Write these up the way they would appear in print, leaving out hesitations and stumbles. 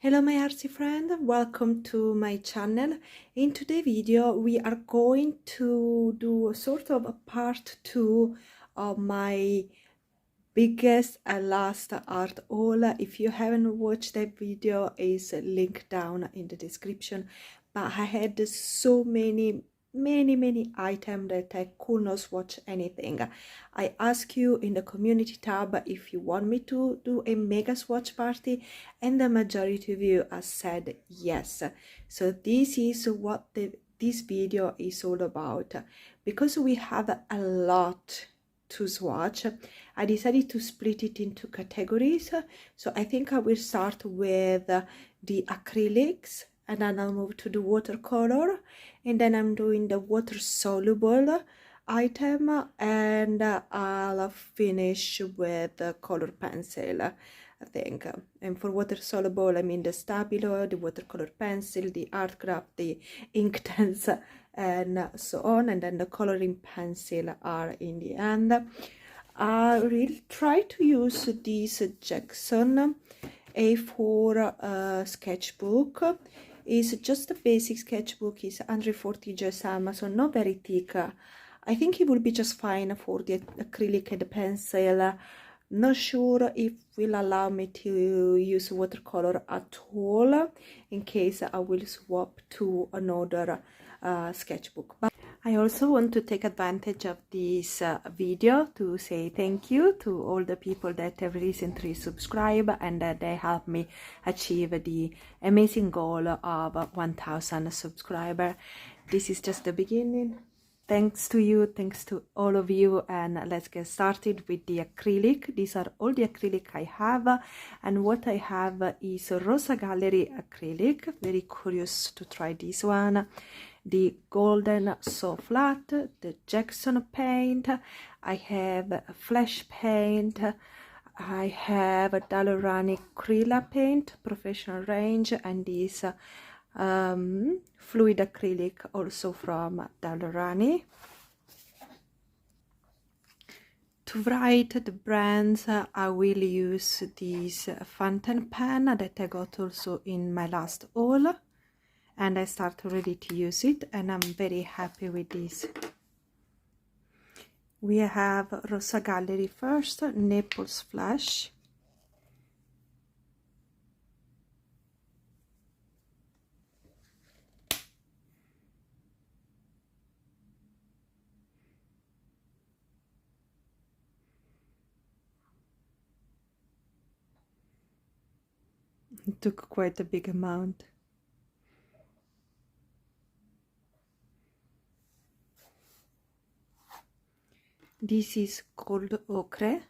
Hello my artsy friend, welcome to my channel. In today's video we are going to do a sort of a part 2 of my biggest and last art haul. If you haven't watched that video, is linked down in the description. But I had so many items that I could not swatch anything. I asked you in the community tab if you want me to do a mega swatch party, and the majority of you have said yes. So this is what this video is all about. Because we have a lot to swatch, I decided to split it into categories. So I think I will start with the acrylics, and then I'll move to the watercolor, and then I'm doing the water soluble item, and I'll finish with the color pencil, I think. And for water soluble, I mean the stabilo, the watercolor pencil, the art craft, the Inktense, and so on, and then the coloring pencil are in the end. I will try to use this Jackson A4 sketchbook. It's just a basic sketchbook. It's 140 GSM, so not very thick. I think it will be just fine for the acrylic and the pencil. Not sure if will allow me to use watercolor at all. In case I will swap to another sketchbook. But I also want to take advantage of this video to say thank you to all the people that have recently subscribed and that they helped me achieve the amazing goal of 1000 subscribers. This is just the beginning. Thanks to you, thanks to all of you, and let's get started with the acrylic. These are all the acrylic I have, and what I have is Rosa Gallery acrylic. Very curious to try this one. The golden so flat, the Jackson paint, I have flash paint, I have a Dalerani Krilla paint, professional range, and this fluid acrylic also from Dalerani. To write the brands, I will use this fountain pen that I got also in my last haul, and I start already to use it, and I'm very happy with this. We have Rosa Gallery first, Naples Flash. It took quite a big amount. This is called ochre.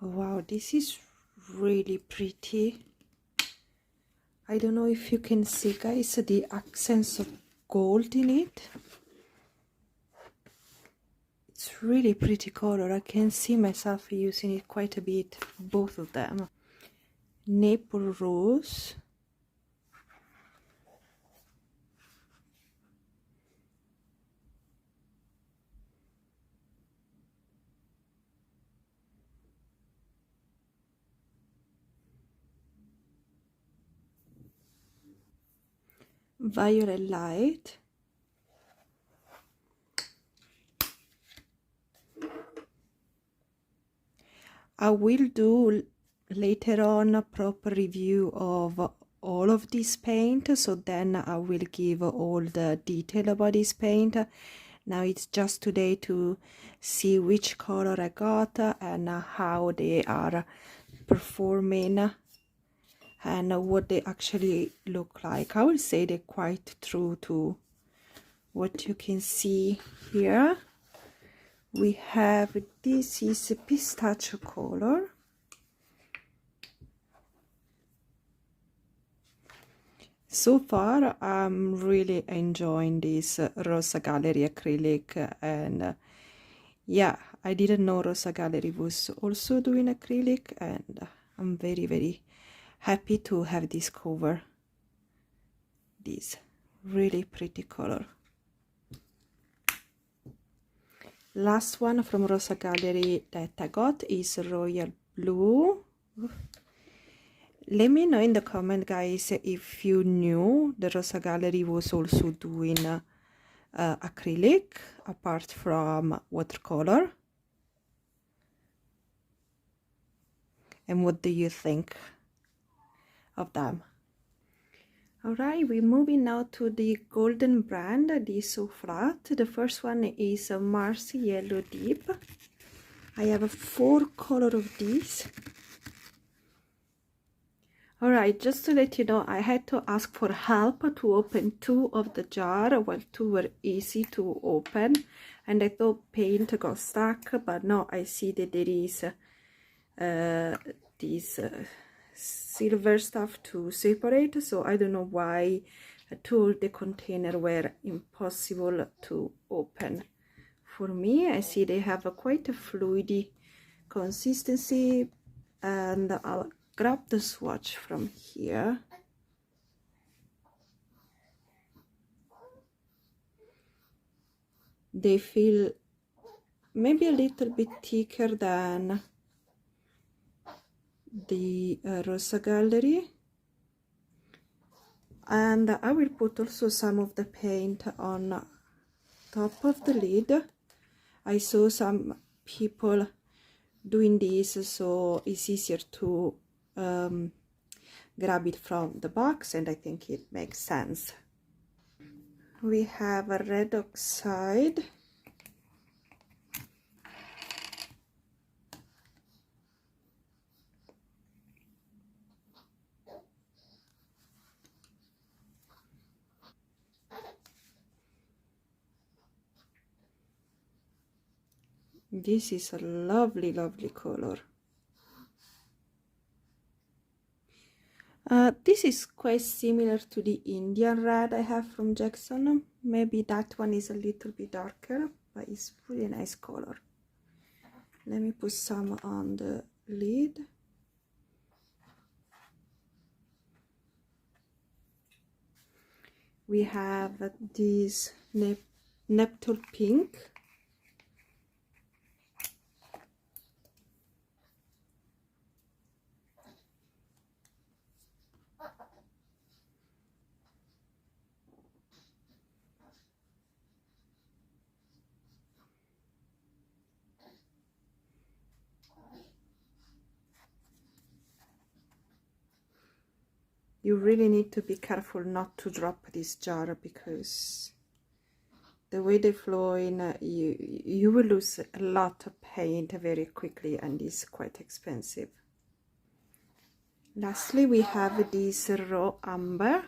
Wow, this is really pretty. I don't know if you can see, guys, the accents of gold in it. It's really pretty color. I can see myself using it quite a bit, both of them. Maple Rose. Violet Light. I will do later on a proper review of all of this paint, so then I will give all the detail about this paint. Now it's just today to see which color I got and how they are performing and what they actually look like. I will say they're quite true to what you can see here. We have, this is a pistachio color. So far I'm really enjoying this Rosa Gallery acrylic, and yeah, I didn't know Rosa Gallery was also doing acrylic, and I'm very happy to have discovered this. Really pretty color. Last one from Rosa Gallery that I got is Royal Blue. Let me know in the comment, guys, if you knew the Rosa Gallery was also doing acrylic apart from watercolor. And what do you think of them? Alright, we're moving now to the golden brand, this so flat. The first one is Mars Yellow Deep. I have 4 colors of these. Alright, just to let you know, I had to ask for help to open 2 of the jar. Well, 2 were easy to open, and I thought paint got stuck, but no, I see that there is this silver stuff to separate, so I don't know why 2 of the container were impossible to open. For me, I see they have a quite a fluidy consistency, and I'll grab the swatch from here. They feel maybe a little bit thicker than the Rosa Gallery, and I will put also some of the paint on top of the lid. I saw some people doing this, so it's easier to grab it from the box, and I think it makes sense. We have a red oxide, this is a lovely color. This is quite similar to the Indian red I have from Jackson. Maybe that one is a little bit darker, but it's really nice color. Let me put some on the lid. We have this Neptune pink. You really need to be careful not to drop this jar, because the way they flow in, you will lose a lot of paint very quickly, and it's quite expensive. Lastly, we have this raw amber.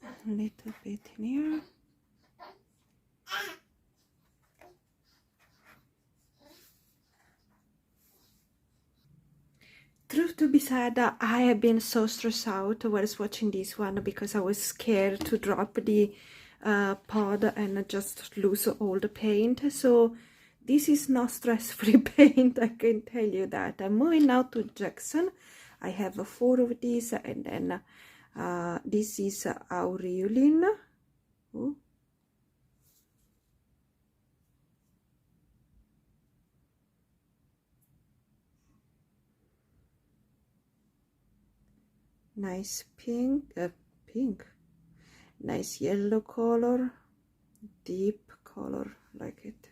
A little bit in here. Truth to be said, I have been so stressed out whilst watching this one, because I was scared to drop the pod and just lose all the paint. So this is not stress-free paint, I can tell you that. I'm moving now to Jackson. I have 4 of these, and then this is Aureolin. Ooh. Nice pink, nice yellow color, deep color, like it.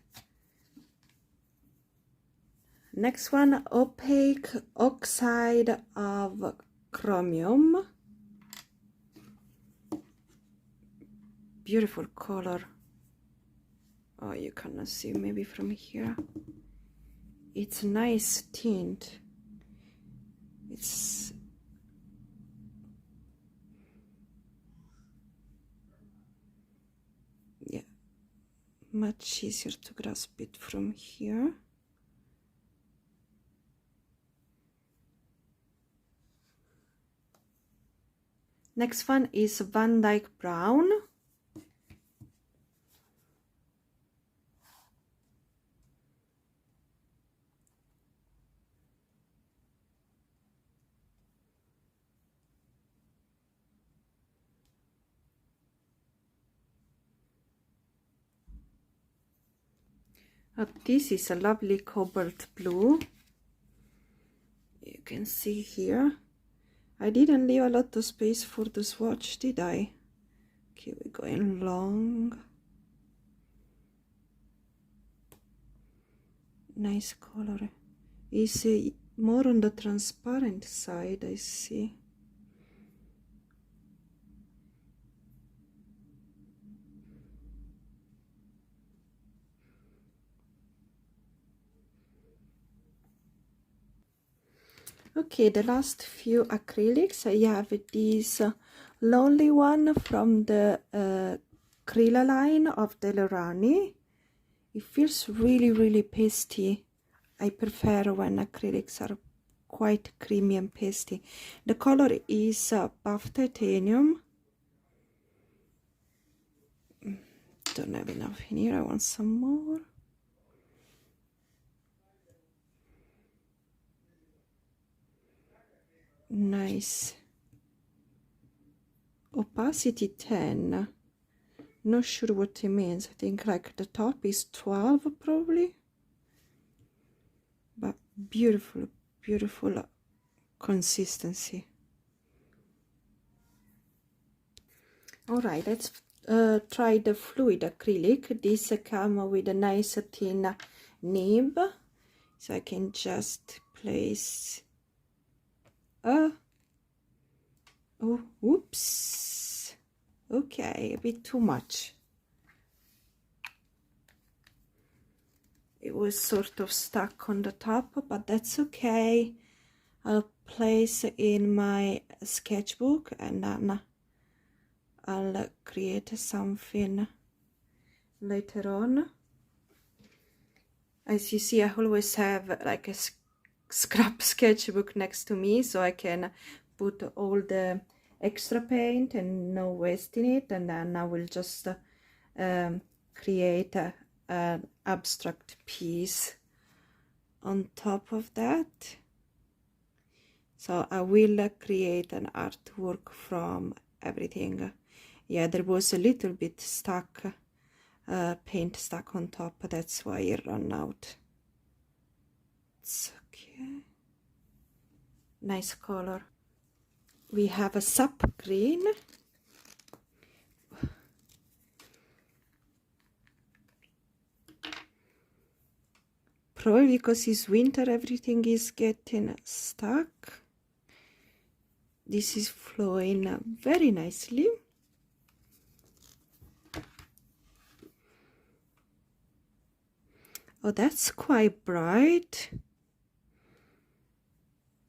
Next one, opaque oxide of chromium. Beautiful color. Oh, you cannot see maybe from here. It's a nice tint. It's much easier to grasp it from here. Next one is Van Dyke Brown. This is a lovely cobalt blue. You can see here. I didn't leave a lot of space for the swatch, did I? Okay, we're going long. Nice color. Is more on the transparent side, I see. Okay, the last few acrylics. I have this lonely one from the Acrylic line of Delorani. It feels really pasty. I prefer when acrylics are quite creamy and pasty. The color is buff titanium. Don't have enough in here, I want some more. Nice. Opacity 10. Not sure what it means. I think like the top is 12 probably. But beautiful consistency. Alright, let's try the fluid acrylic. This comes with a nice thin nib, so I can just place oh, oops, okay, a bit too much. It was sort of stuck on the top, but that's okay. I'll place in my sketchbook and then I'll create something later on. As you see, I always have like a scrap sketchbook next to me, so I can put all the extra paint and no waste in it, and then I will just create an abstract piece on top of that. So I will create an artwork from everything. Yeah, there was a little bit stuck, paint stuck on top, that's why it ran out. It's okay. Nice color. We have a sap green. Probably because it's winter, everything is getting stuck. This is flowing very nicely. Oh, that's quite bright.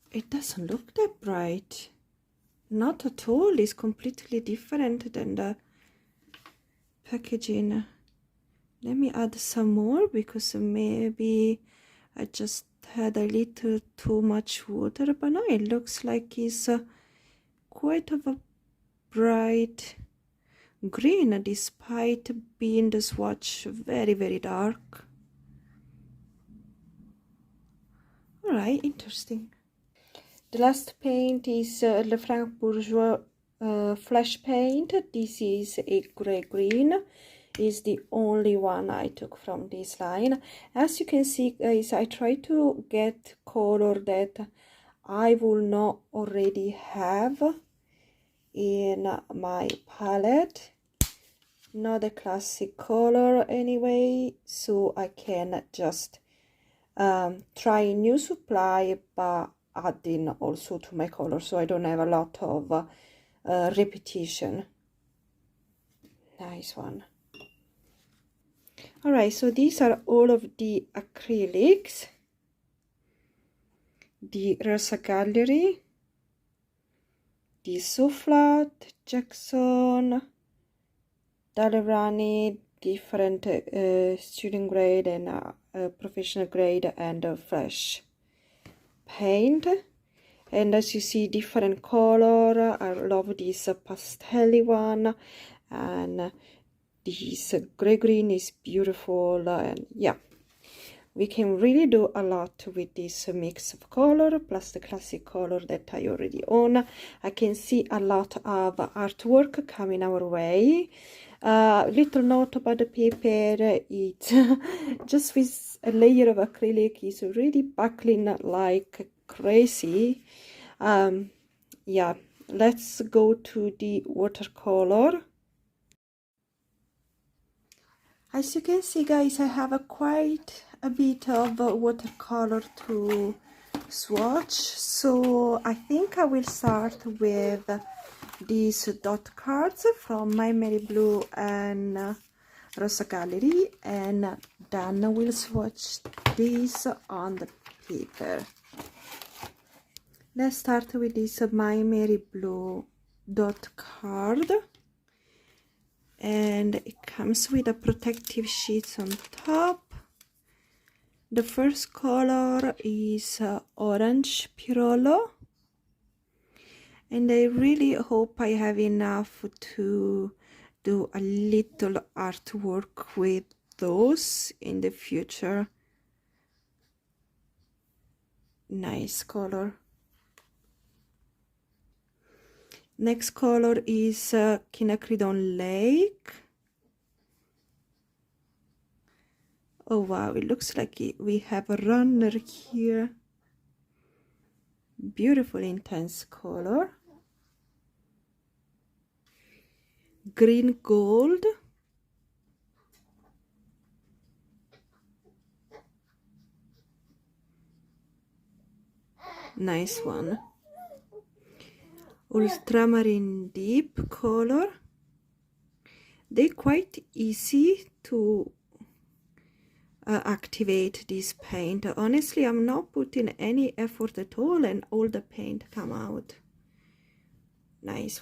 It doesn't look that bright. Not at all. It's completely different than the packaging. Let me add some more because maybe I just had a little too much water, but now it looks like it's quite of a bright green despite being the swatch very dark. Alright, interesting. The last paint is Le Franc Bourgeois Flash Paint. This is a grey green. Is the only one I took from this line. As you can see, guys, I try to get color that I will not already have in my palette. Not a classic color anyway, so I can just try new supply but adding also to my color, so I don't have a lot of repetition. Nice one. Alright, so these are all of the acrylics. The Rosa Gallery, the So Flat, Jackson, Delorani, different student grade and professional grade, and fresh paint. And as you see, different color. I love this pastel one, and this gray green is beautiful. And yeah, we can really do a lot with this mix of color plus the classic color that I already own. I can see a lot of artwork coming our way. Little note about the paper, it just with a layer of acrylic is really buckling like crazy. Yeah, let's go to the watercolor. As you can see, guys, I have quite a bit of watercolor to swatch, so I think I will start with these dot cards from My Mary Blue and Rosa Gallery, and then we'll swatch these on the paper. Let's start with this My Mary Blue dot card, and it comes with a protective sheet on top. The first color is orange Pirolo, and I really hope I have enough to do a little artwork with those in the future. Nice color. Next color is Quinacridone Lake. Oh wow, it looks like we have a runner here. Beautiful intense color. Green Gold. Nice one. Ultramarine Deep color. They're quite easy to activate this paint. Honestly, I'm not putting any effort at all, and all the paint come out. Nice.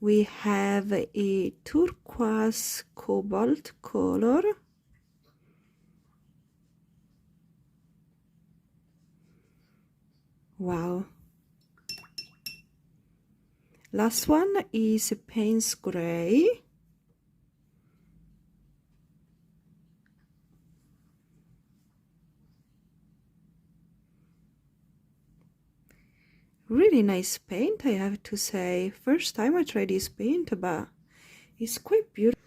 We have a turquoise cobalt color. Wow. Last one is Payne's Gray. Really nice paint, I have to say. First time I tried this paint, but it's quite beautiful.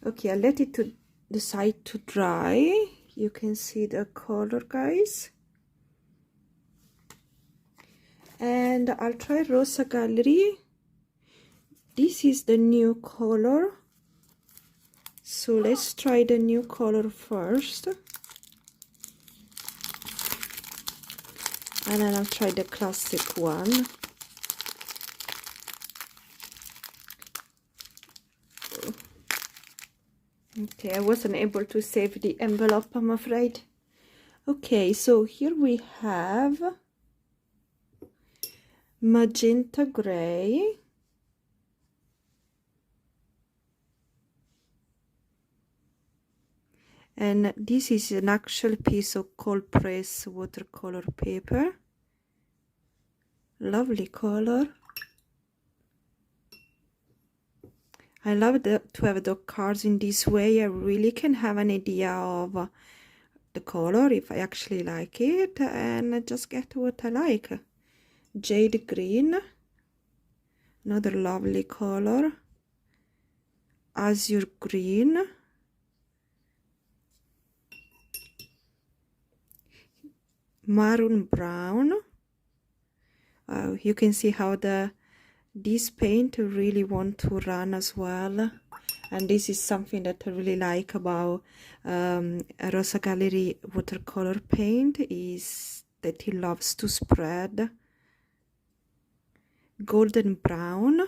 Okay, I let it to decide to dry. You can see the color, guys. And I'll try Rosa Gallery. This is the new color. So let's try the new color first. And then I'll try the classic one. Okay, I wasn't able to save the envelope, I'm afraid. Okay, so here we have Magenta Gray. And this is an actual piece of cold press watercolor paper. Lovely color. I love to have the cards in this way. I really can have an idea of the color if I actually like it, and I just get what I like. Jade Green, another lovely color. Azure Green. Maroon Brown. You can see how this paint really want to run as well, and this is something that I really like about Rosa Gallery watercolor paint, is that he loves to spread. Golden Brown.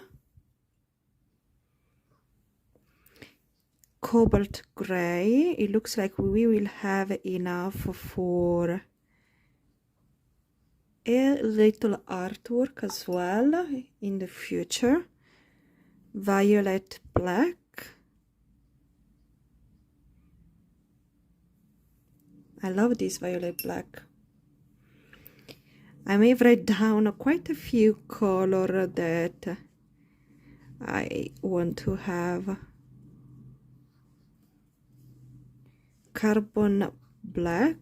Cobalt Gray. It looks like we will have enough for a little artwork as well in the future. Violet Black. I love this violet black. I may write down quite a few colors that I want to have. Carbon Black.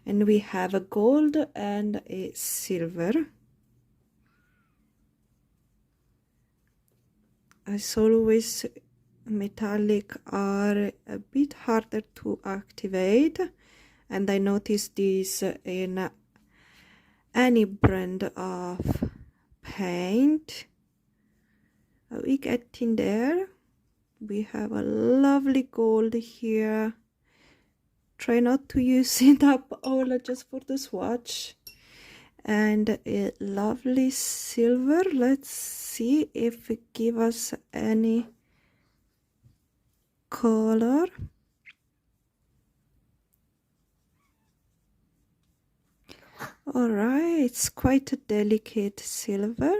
And we have a gold and a silver. as always, metallic are a bit harder to activate, and I noticed this in any brand of paint. We get in there. We have a lovely gold here. Try not to use it up all just for the swatch. And a lovely silver. Let's see if it gives us any color. All right, it's quite a delicate silver.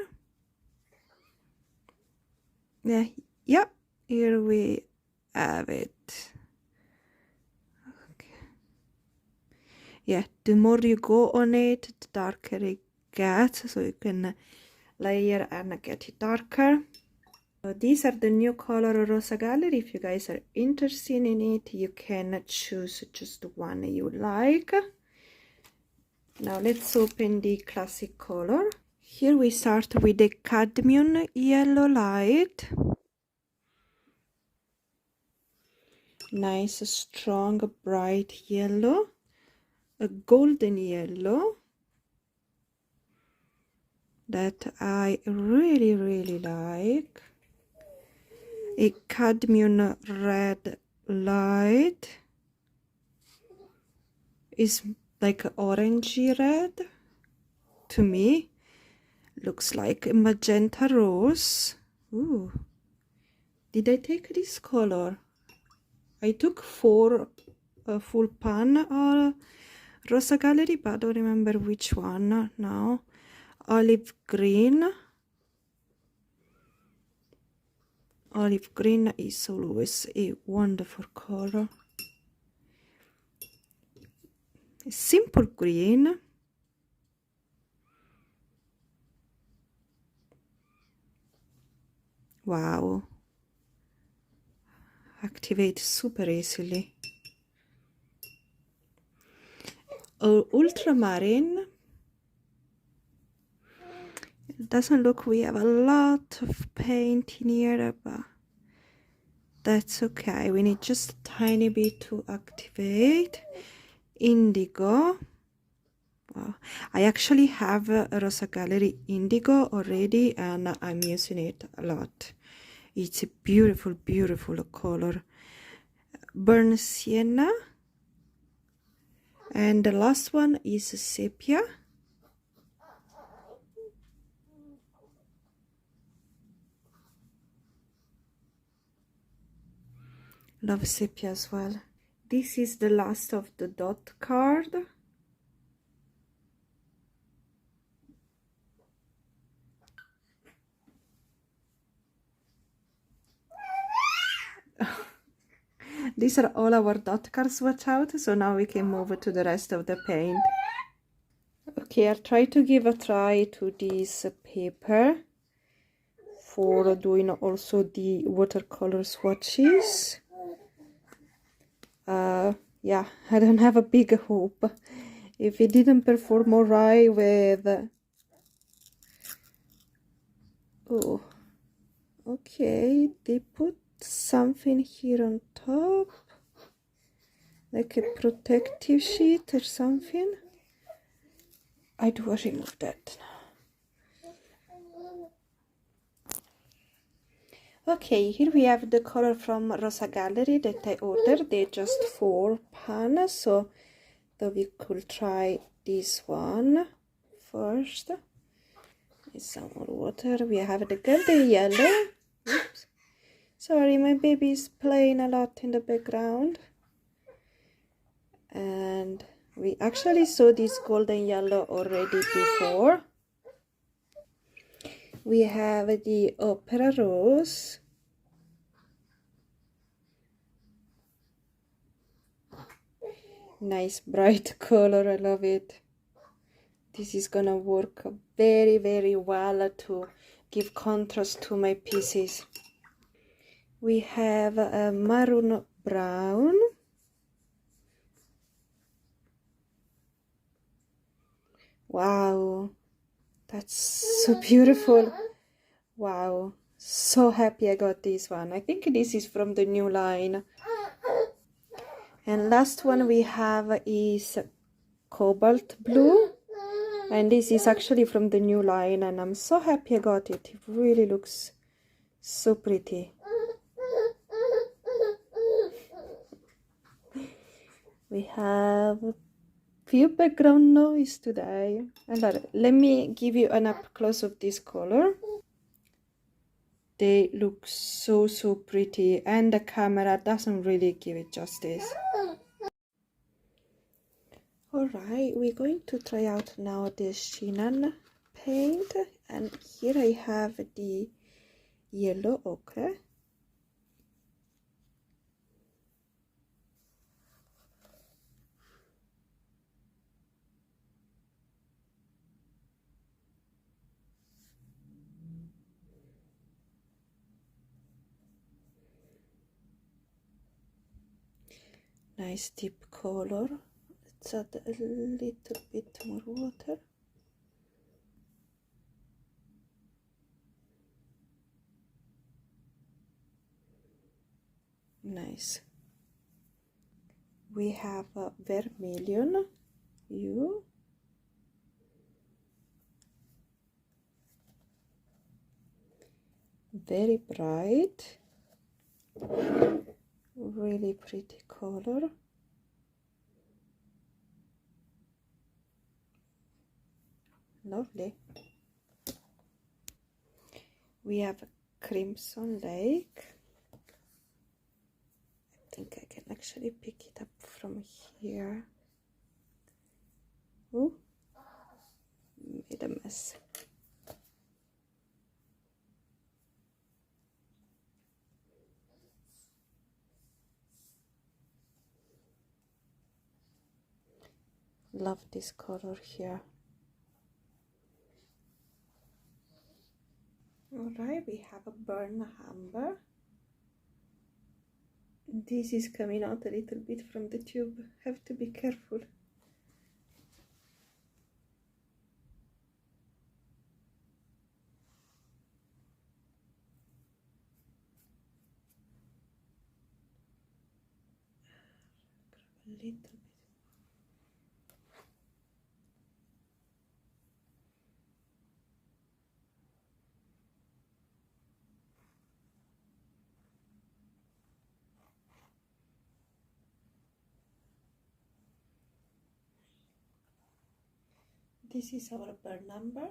Yeah, here we have it. Okay. Yeah, the more you go on it, the darker it gets, so you can layer and get it darker. So these are the new color Rosa Gallery. If you guys are interested in it, you can choose just one you like. Now let's open the classic color. Here we start with the cadmium yellow light. Nice, strong, bright yellow. A golden yellow that I really like. A cadmium red light is like orangey red to me. Looks like a magenta rose. Ooh, did I take this color? I took 4 full pan Rosa Gallery, but I don't remember which one now. Olive green. Olive green is always a wonderful color. Simple green. Wow. Activate super easily. Ultramarine. It doesn't look, we have a lot of paint in here, but that's okay. We need just a tiny bit to activate. Indigo. Wow. I actually have a Rosa Gallery Indigo already, and I'm using it a lot. It's a beautiful color. Burnt sienna. And the last one is sepia. Love sepia as well. This is the last of the dot card. These are all our dot cards swatch out, so now we can move to the rest of the paint. Okay, I'll try to give a try to this paper for doing also the watercolor swatches. Yeah, I don't have a big hope. If it didn't perform alright with... Oh, okay, they put something here on top, like a protective sheet or something. I do remove that now. Okay, here we have the color from Rosa Gallery that I ordered. They're just 4 pans, so that we could try this one first. With some more water. We have the golden yellow. Oops. Sorry, my baby is playing a lot in the background. And we actually saw this golden yellow already before. We have the opera rose. Nice bright color, I love it. This is gonna work very well to give contrast to my pieces. We have a maroon brown. Wow, that's so beautiful. Wow, So happy I got this one. I think this is from the new line. And last one we have is cobalt blue, and this is actually from the new line, and I'm so happy I got it. It really looks so pretty. We have a few background noise today. Allora, let me give you an up close of this color. They look so pretty, and the camera doesn't really give it justice. Alright, we're going to try out now the Shinan paint, and here I have the yellow ochre. Nice deep color. Let's add a little bit more water. Nice. We have a vermilion hue. Very bright. Really pretty color. Lovely. We have a crimson lake. I think I can actually pick it up from here. Ooh, made a mess. Love this color here. Alright, we have a burn amber. This is coming out a little bit from the tube. Have to be careful. A little bit. This is our burn amber.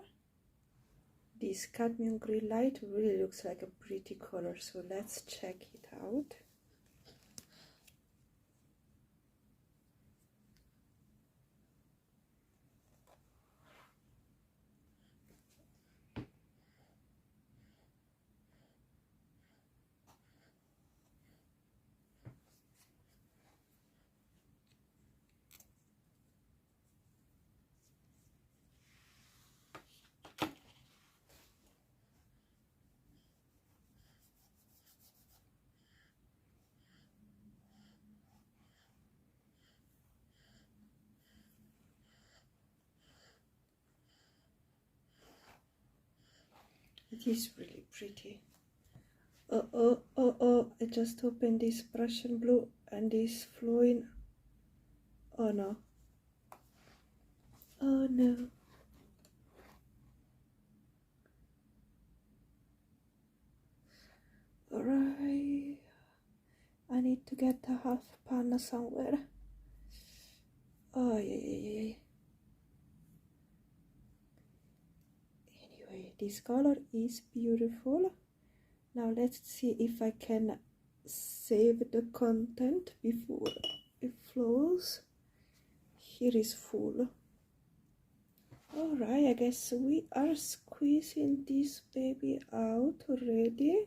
This cadmium green light really looks like a pretty color, so let's check it out. It is really pretty. Oh, I just opened this Prussian blue and it's flowing. Oh no. Oh no. Alright. I need to get the half pan somewhere. Oh, yeah. Anyway, this color is beautiful. Now let's see if I can save the content before it flows. Here is full. Alright, I guess we are squeezing this baby out already.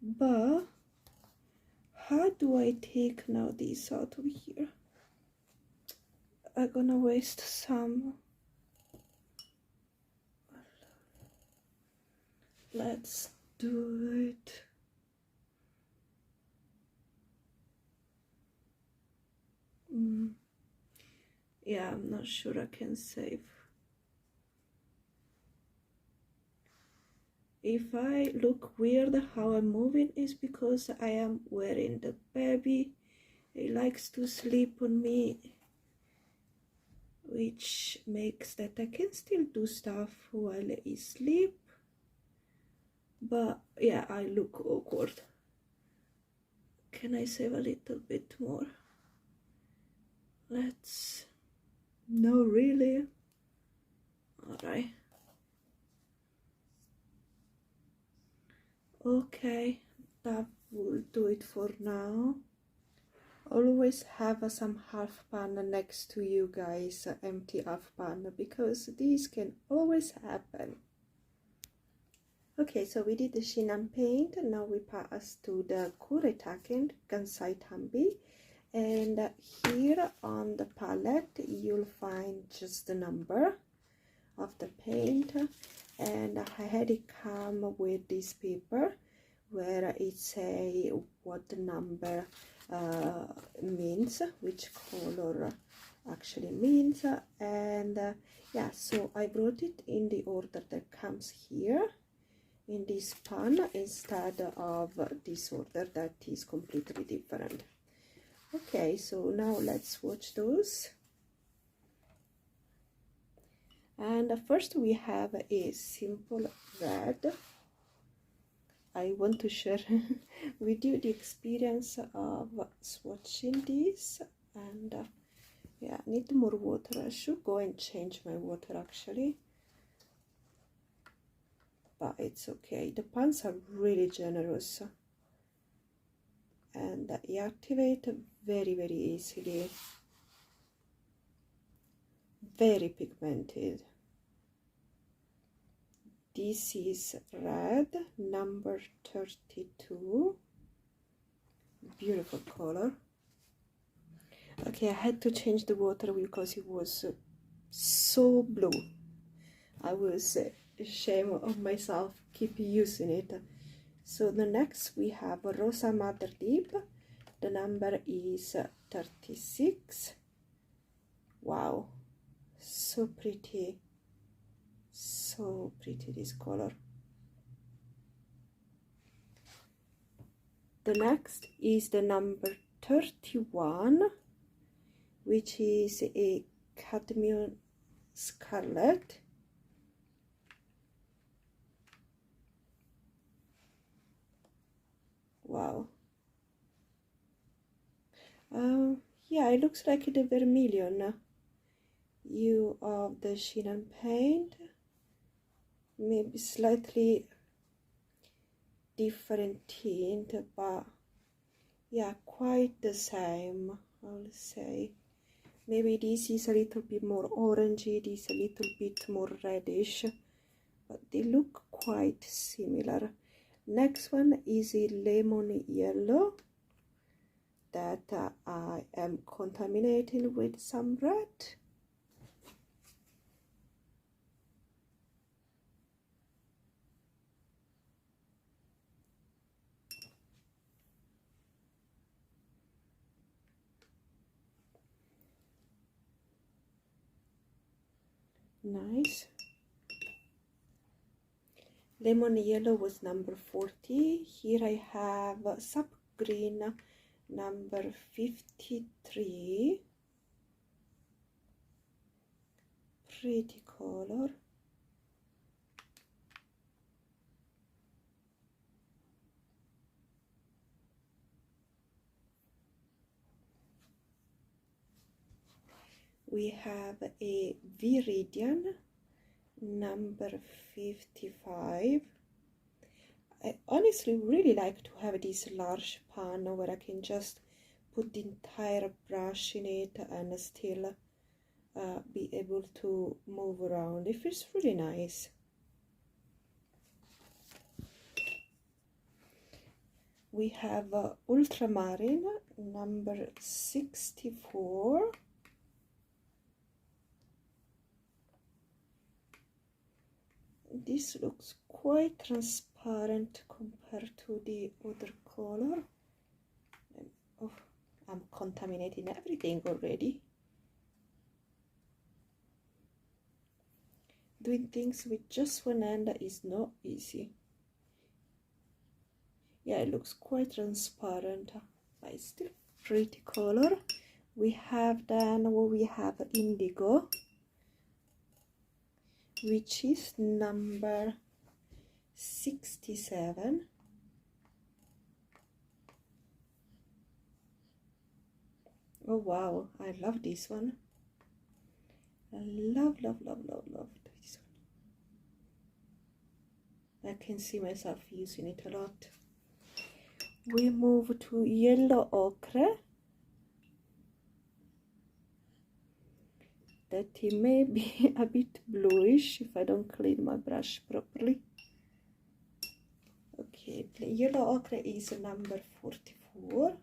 But how do I take now this out of here? I'm gonna waste some. Let's do it. Yeah, I'm not sure I can save. If I look weird how I'm moving, is because I am wearing the baby. He likes to sleep on me, which makes that I can still do stuff while he sleep. But yeah, I look awkward. Can I save a little bit more? Let's... No, really? Alright. Okay, that will do it for now. Always have some half pan next to you guys, empty half pan, because these can always happen. Okay, so we did the sheen and paint, now we pass to the kuretaken gansai tambi, and here on the palette you'll find just the number of the paint, and I had it come with this paper where it say what the number means, which color actually means, and yeah, so I brought it in the order that comes here in this pan instead of this order that is completely different. Okay, so now let's swatch those. And first we have a simple red. I want to share with you the experience of swatching this, and yeah, I need more water. I should go and change my water actually, but it's okay. The pans are really generous and they activate very easily. Very pigmented. This is red, number 32. Beautiful color. Okay, I had to change the water because it was so blue. I was ashamed of myself keep using it. So the next we have Rosa Mother Deep. The number is 36. Wow, so pretty. So pretty, this color. The next is the number 31, which is a cadmium scarlet. Wow. Yeah, it looks like the vermilion hue of the sheen and paint. Maybe slightly different tint, but yeah, quite the same, I'll say. Maybe this is a little bit more orangey, this a little bit more reddish, but they look quite similar. Next one is a lemon yellow that I am contaminating with some red. Nice. Lemon yellow was number 40. Here I have sap green number 53. Pretty color. We have a Viridian number 55. I honestly really like to have this large pan where I can just put the entire brush in it and still be able to move around. It feels really nice. We have Ultramarine number 64. This looks quite transparent compared to the other color. Oh, I'm contaminating everything already. doing things with just one hand is not easy. Yeah, it looks quite transparent, but it's still pretty color. We have then what we have indigo, which is number 67. Oh wow, I love this one. I love this one. I can see myself using it a lot. We move to yellow ochre. That it may be a bit bluish if I don't clean my brush properly. Okay, yellow ochre is number 44.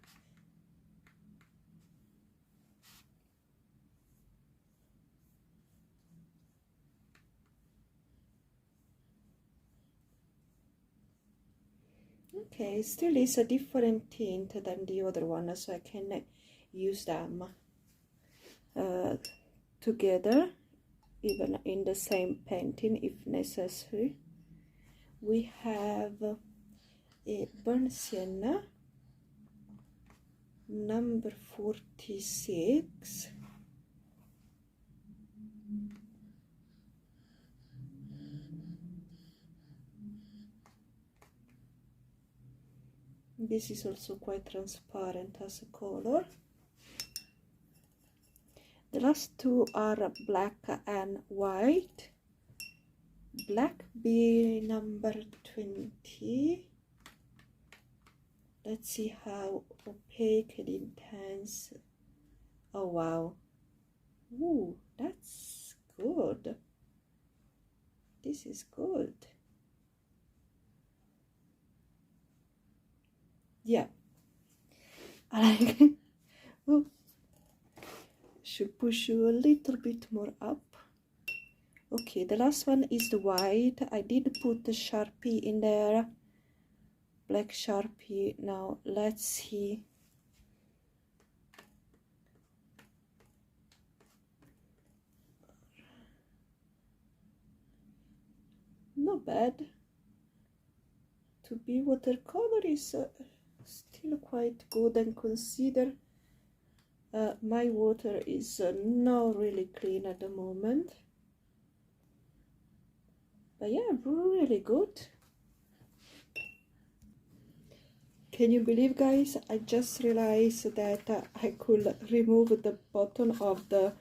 Okay, still is a different tint than the other one, so I can use them together, even in the same painting if necessary. We have a burnt sienna, number 46. This is also quite transparent as a color. The last two are black and white. Black be number 20. Let's see how opaque and intense. Oh wow. Ooh, that's good. This is good. Yeah. I like it. Oh. Should push you a little bit more up. Okay, the last one is the white. I did put the Sharpie in there, black Sharpie. Now let's see. Not bad. To be watercolor is still quite good, and consider my water is not really clean at the moment. But yeah, really good. Can you believe, guys, I just realized that I could remove the bottom of the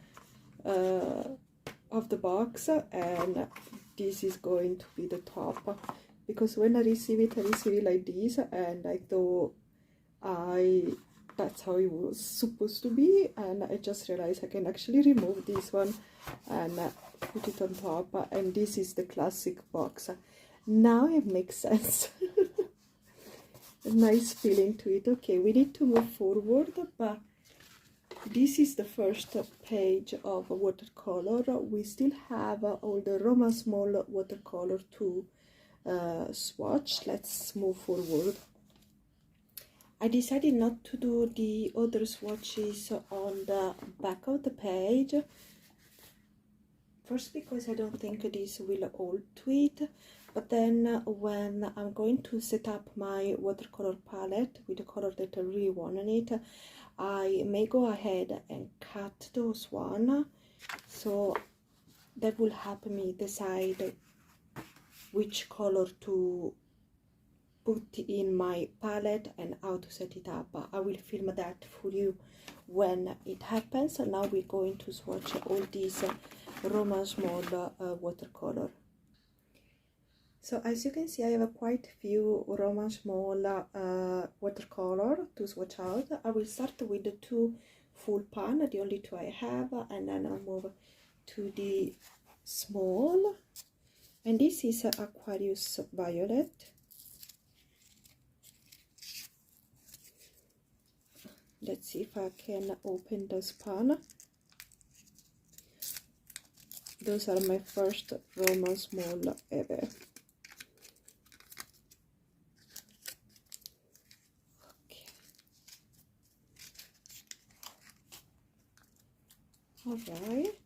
box, and this is going to be the top, because when I receive it like this, and I thought that's how it was supposed to be, and I just realized I can actually remove this one and put it on top, and this is the classic box. Now it makes sense. A nice feeling to it. Okay, we need to move forward, but this is the first page of watercolor. We still have all the Roman small watercolor to swatch. Let's move forward. I decided not to do the other swatches on the back of the page. First, because I don't think this will hold to it, but then when I'm going to set up my watercolor palette with the color that I really want on it, I may go ahead and cut those one, so that will help me decide which color to put in my palette and how to set it up. I will film that for you when it happens. And now we're going to swatch all these Roman small watercolor. So as you can see, I have quite a few Roman small watercolor to swatch out. I will start with the two full pan, the only two I have, and then I'll move to the small, and this is Aquarius Violet. Let's see if I can open the pan. Those are my first Roman small ever. Okay. Alright.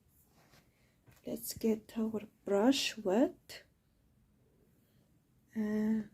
Let's get our brush wet and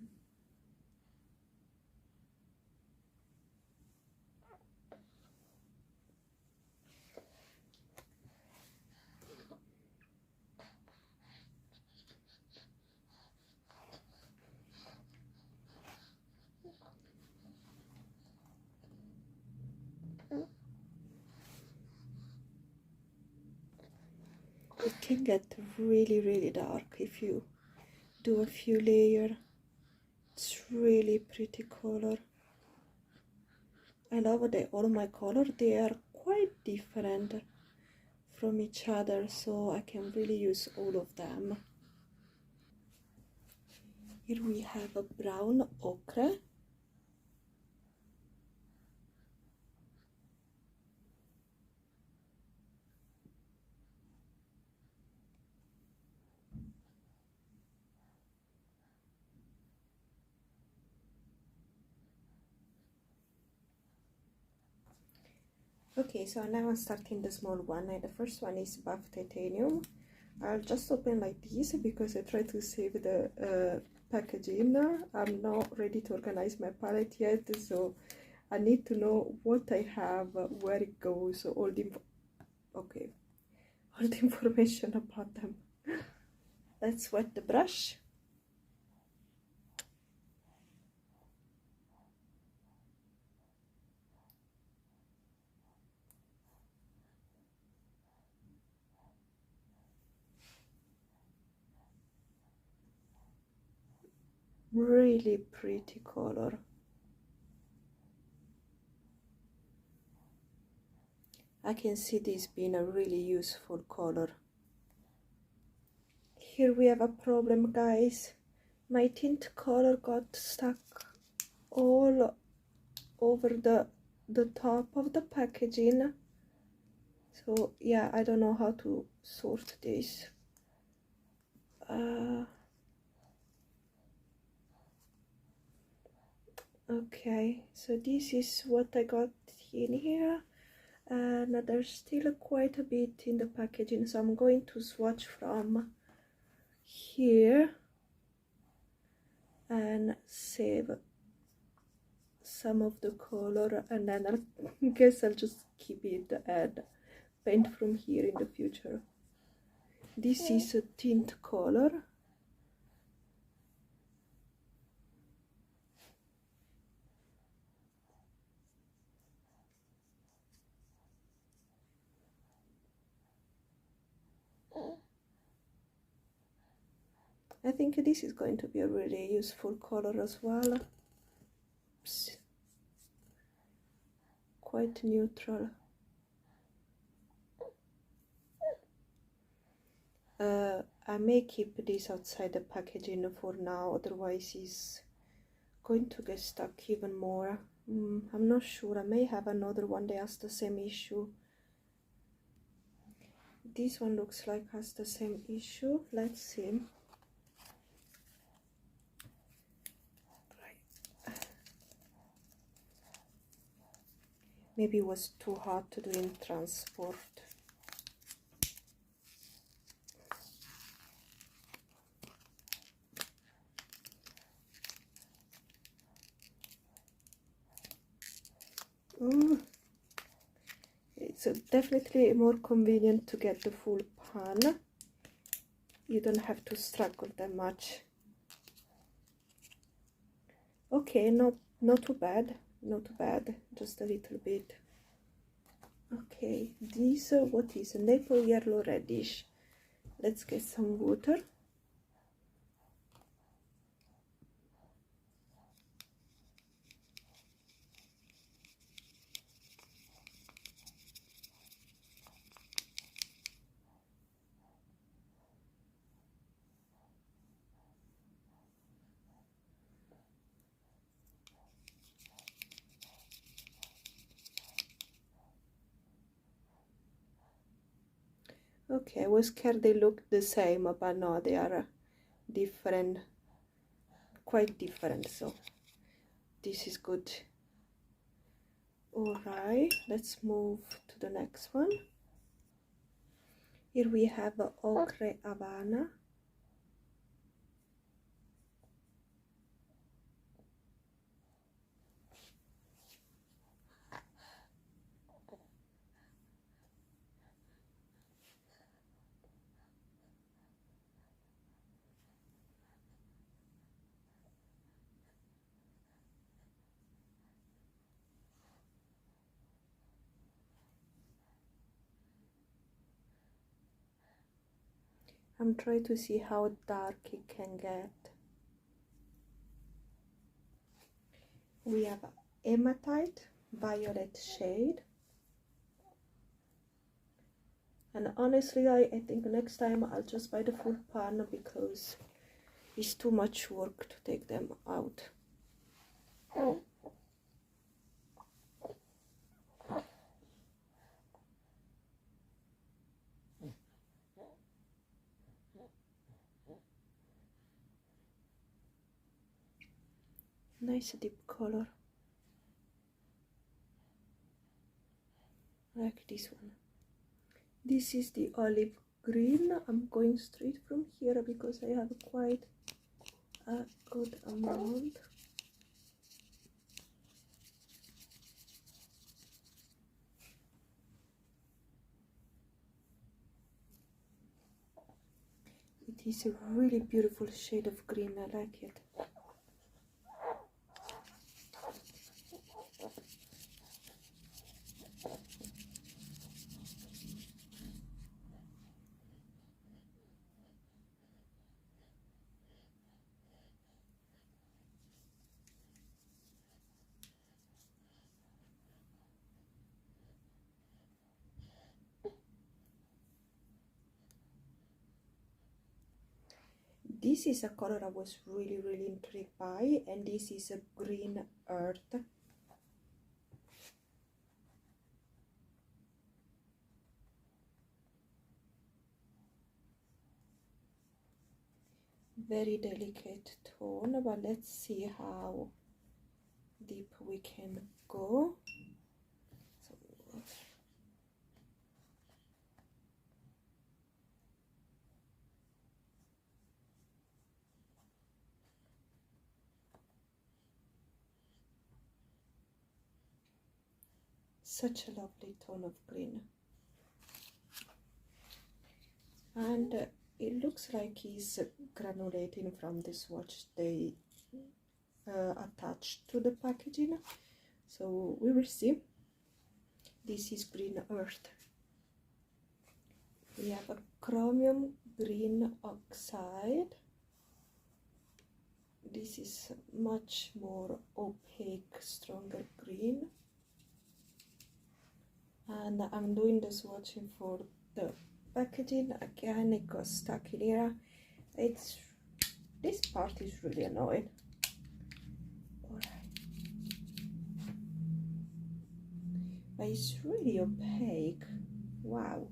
it can get really dark if you do a few layers. It's really pretty color. I love that all my color, they are quite different from each other, so I can really use all of them. Here we have a brown ochre. Okay, so now I'm starting the small one, and the first one is buff titanium. I'll just open like this because I try to save the packaging. I'm not ready to organize my palette yet, so I need to know what I have, where it goes, all the all the information about them. Let's wet the brush. Really pretty color. I can see this being a really useful color. Here we have a problem, guys. My tint color got stuck all over the top of the packaging. So yeah, I don't know how to sort this. Okay, so this is what I got in here, and there's still quite a bit in the packaging, so I'm going to swatch from here and save some of the color, and then I guess I'll just keep it and paint from here in the future. This is a tint color. I think this is going to be a really useful color as well. Oops. Quite neutral. I may keep this outside the packaging for now, otherwise it's going to get stuck even more. I'm not sure, I may have another one that has the same issue. This one looks like has the same issue. Let's see. Maybe it was too hard to do in transport. It's definitely more convenient to get the full pan. You don't have to struggle that much. Okay, not too bad, not too bad, just a little bit. Okay, this what is maple yellow reddish. Let's get some water. Okay, I was scared they looked the same, but no, they are different, quite different, so this is good. Alright, let's move to the next one. Here we have Ochre Havana. I'm trying to see how dark it can get. We have hematite, violet shade. And honestly, I think next time I'll just buy the full pan because it's too much work to take them out. Nice deep color. I like this one. This is the olive green. I'm going straight from here because I have quite a good amount. It is a really beautiful shade of green. I like it. This is a color I was really intrigued by, and this is a green earth. Very delicate tone, but let's see how deep we can go. So, such a lovely tone of green, and it looks like he's granulating from the swatch they attached to the packaging, so we will see. This is green earth. We have a chromium green oxide. This is much more opaque, stronger green. And I'm doing the swatching for the packaging. Again, it got stuck in here. This part is really annoying. Alright. But it's really opaque. Wow.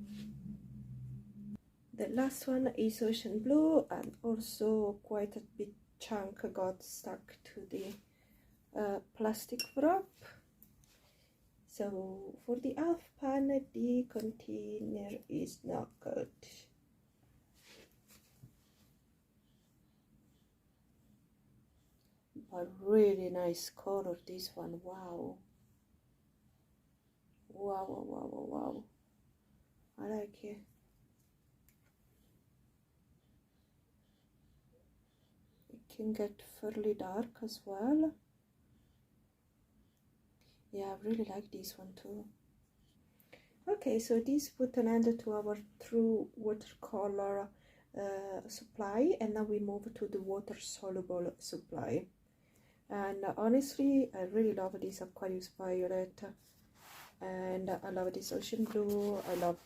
The last one is ocean blue, and also quite a big chunk got stuck to the plastic wrap. So for the half pan, the container is not good. But really nice color, this one. Wow. Wow, wow, wow, wow, wow. I like it. It can get fairly dark as well. Yeah, I really like this one too. Okay, so this put an end to our true watercolor supply, and now we move to the water soluble supply. And honestly, I really love this Aquarius violet, and I love this ocean blue. I love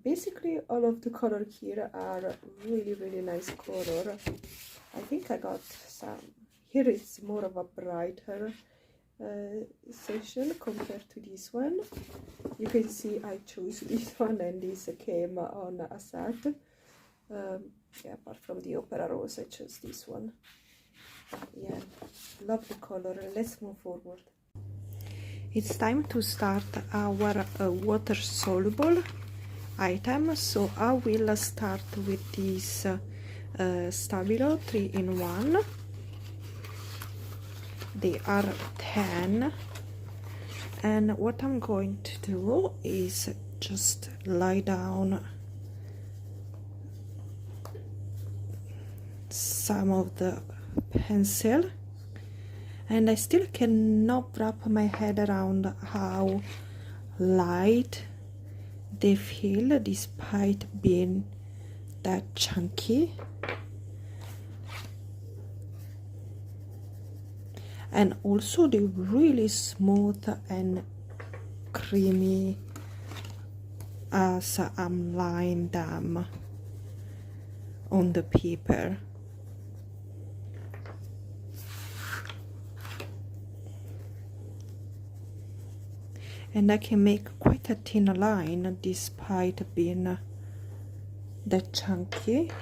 basically all of the color here are really nice color. I think I got some here. It's more of a brighter session compared to this one. You can see I chose this one, and this came on a set. Yeah, apart from the opera rose, I chose this one. Yeah, love the color. Let's move forward. It's time to start our water soluble. item. So I will start with this Stabilo 3-in-1. They are 10, and what I'm going to do is just lie down some of the pencil, and I still cannot wrap my head around how light they feel despite being that chunky. And also they're really smooth and creamy as I'm laying them on the paper. And I can make quite a thin line despite being that chunky.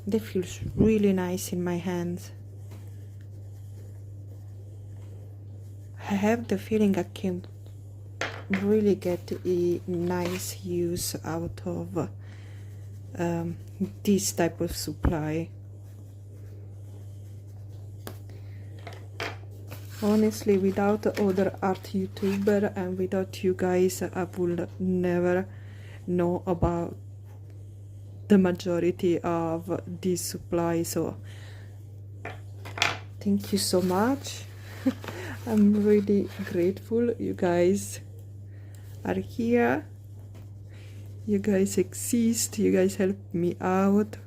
They feel really nice in my hands. I have the feeling I can really get a nice use out of this type of supply. Honestly, without other art YouTuber and without you guys, I would never know about the majority of this supply. So thank you so much. I'm really grateful you guys are here. You guys exist. You guys help me out.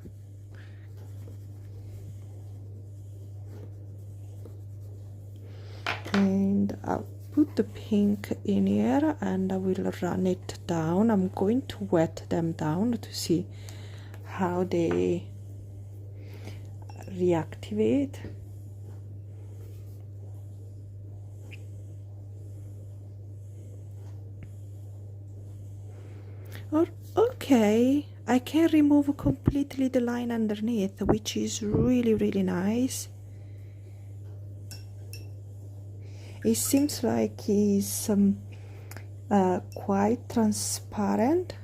And I'll put the pink in here and I will run it down. I'm going to wet them down to see how they reactivate. Or okay, I can remove completely the line underneath, which is really nice. It seems like it's quite transparent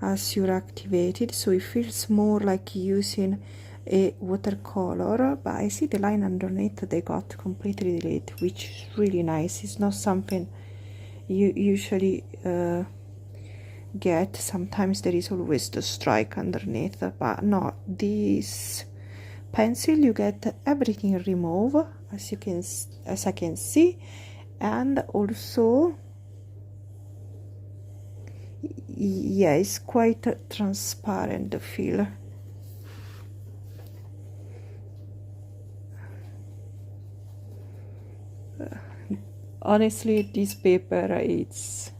as you're activated, so it feels more like using a watercolor, but I see the line underneath they got completely deleted, which is really nice. It's not something you usually get. Sometimes there is always the strike underneath, but no, this pencil you get everything removed, as I can see, and also yeah, it's quite transparent, the feel. Honestly, this paper it's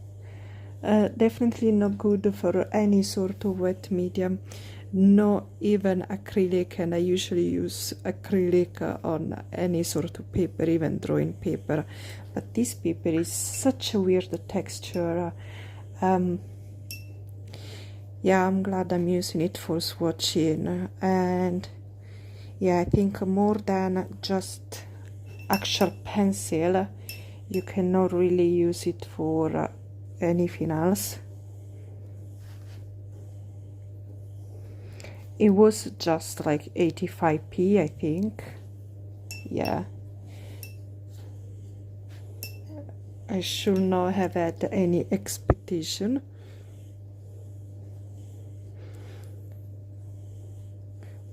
definitely not good for any sort of wet medium, not even acrylic, and I usually use acrylic on any sort of paper, even drawing paper, but this paper is such a weird texture. Yeah, I'm glad I'm using it for swatching, and yeah, I think more than just actual pencil, you cannot really use it for anything else. It was just like 85p, I think. Yeah, I should not have had any expectation.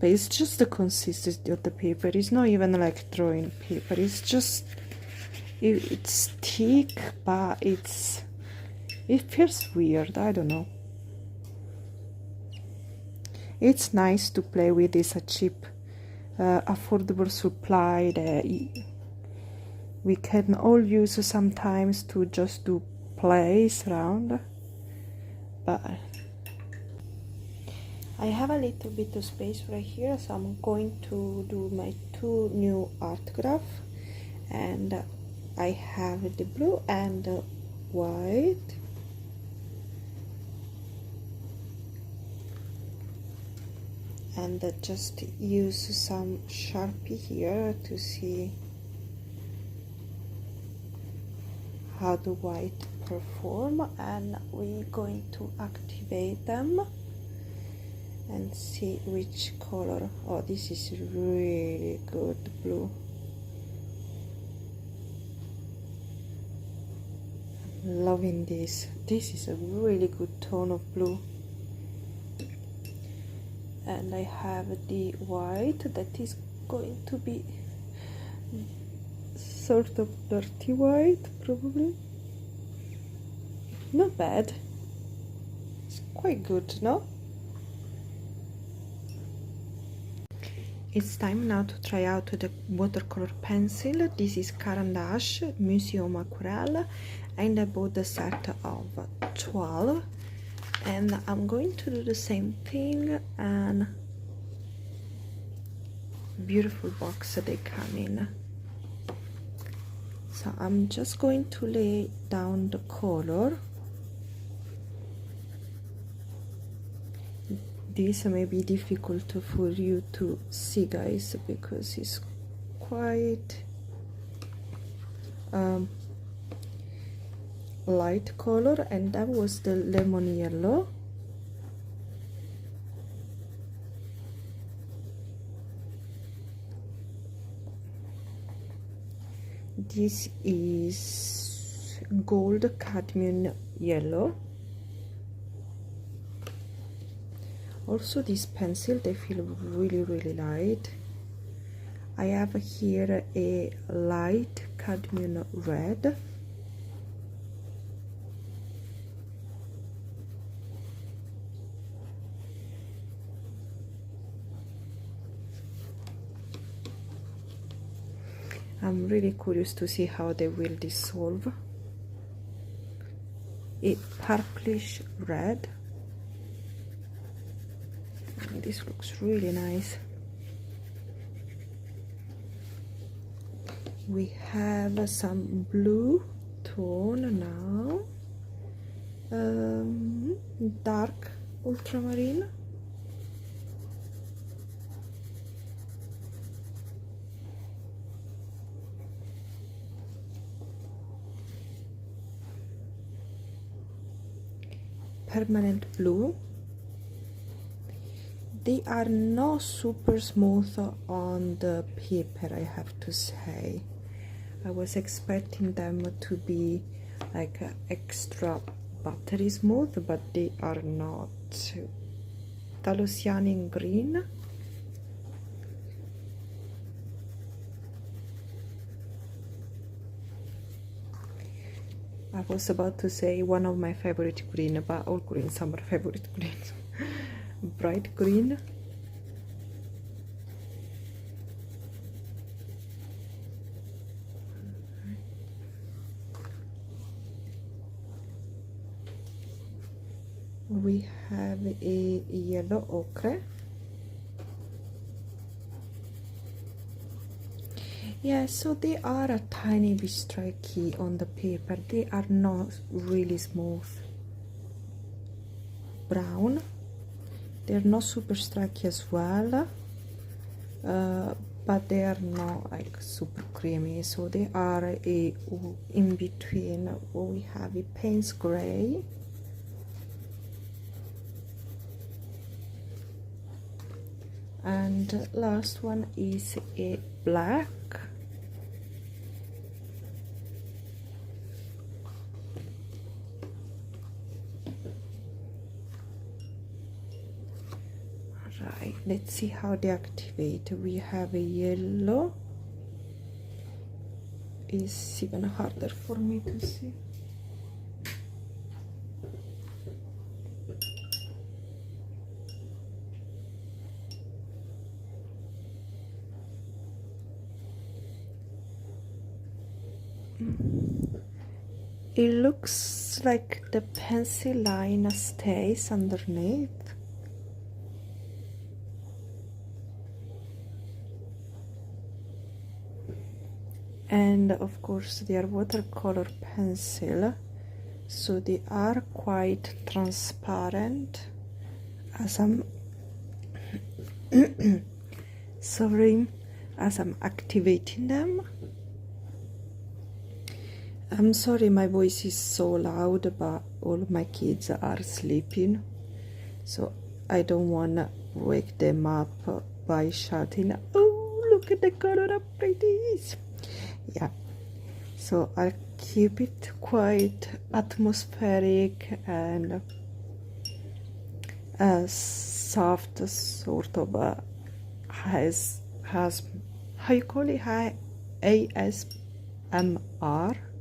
But it's just the consistency of the paper. It's not even like drawing paper. It's just it's thick, but it feels weird. I don't know. It's nice to play with. It's a cheap, affordable supply that we can all use sometimes to just do plays around. But I have a little bit of space right here, so I'm going to do my 2 new art graph, and I have the blue and the white. And just use some Sharpie here to see how the white water form, and we're going to activate them and see which color. Oh, this is really good blue. Loving this. This is a really good tone of blue. And I have the white that is going to be sort of dirty white, probably. Not bad. It's quite good, no? It's time now to try out the watercolor pencil. This is Caran d'Ache Museum Aquarelle, and I bought the set of 12, and I'm going to do the same thing. And beautiful box they come in. So I'm just going to lay down the color. This may be difficult for you to see, guys, because it's quite light color, and that was the lemon yellow. This is gold cadmium yellow. Also, this pencil, they feel really light. I have here a light cadmium red. I'm really curious to see how they will dissolve. A purplish red. This looks really nice. We have some blue tone now, dark ultramarine. Permanent blue. They are not super smooth on the paper, I have to say. I was expecting them to be like extra buttery smooth, but they are not. Talosianin green. I was about to say one of my favorite green, but all greens are my favorite greens. Bright green. We have a yellow ochre. Yeah, so they are a tiny bit streaky on the paper. They are not really smooth. Brown. They're not super streaky as well, but they are not like super creamy. So they are a in between. We have a Payne's gray. And last one is a black. Right, let's see how they activate. We have a yellow. It's even harder for me to see. It looks like the pencil line stays underneath. And of course they are watercolor pencil, so they are quite transparent as I'm sorry, as I'm activating them. I'm sorry my voice is so loud, but all my kids are sleeping, so I don't want to wake them up by shouting, "Oh, look at the color, how pretty it is." Yeah, so I'll keep it quite atmospheric and soft, sort of has how you call it, ASMR,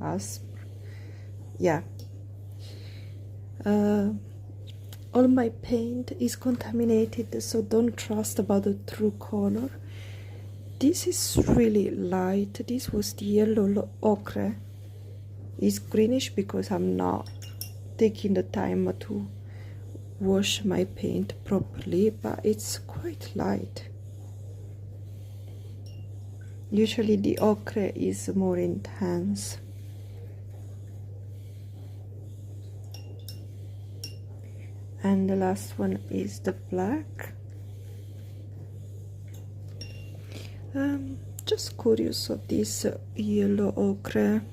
as yeah. All my paint is contaminated, so don't trust about the true color. This is really light. This was the yellow ochre. It's greenish because I'm not taking the time to wash my paint properly, but it's quite light. Usually the ochre is more intense. And the last one is the black. Just curious of this yellow ochre.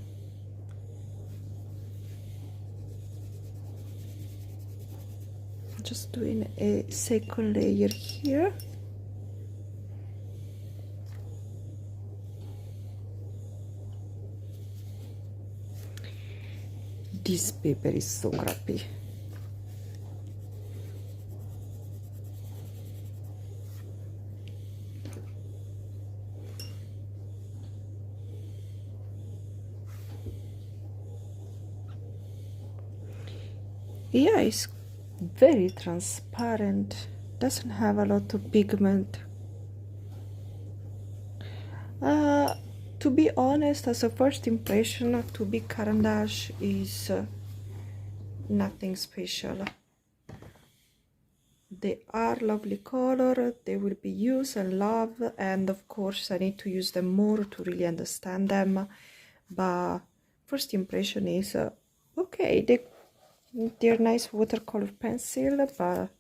Just doing a second layer here. This paper is so crappy. Yeah, it's very transparent, doesn't have a lot of pigment. To be honest, as a first impression, to be Caran d'Ache is nothing special. They are lovely color, they will be used and loved, and of course I need to use them more to really understand them, but first impression is okay. They're nice watercolor pencil, but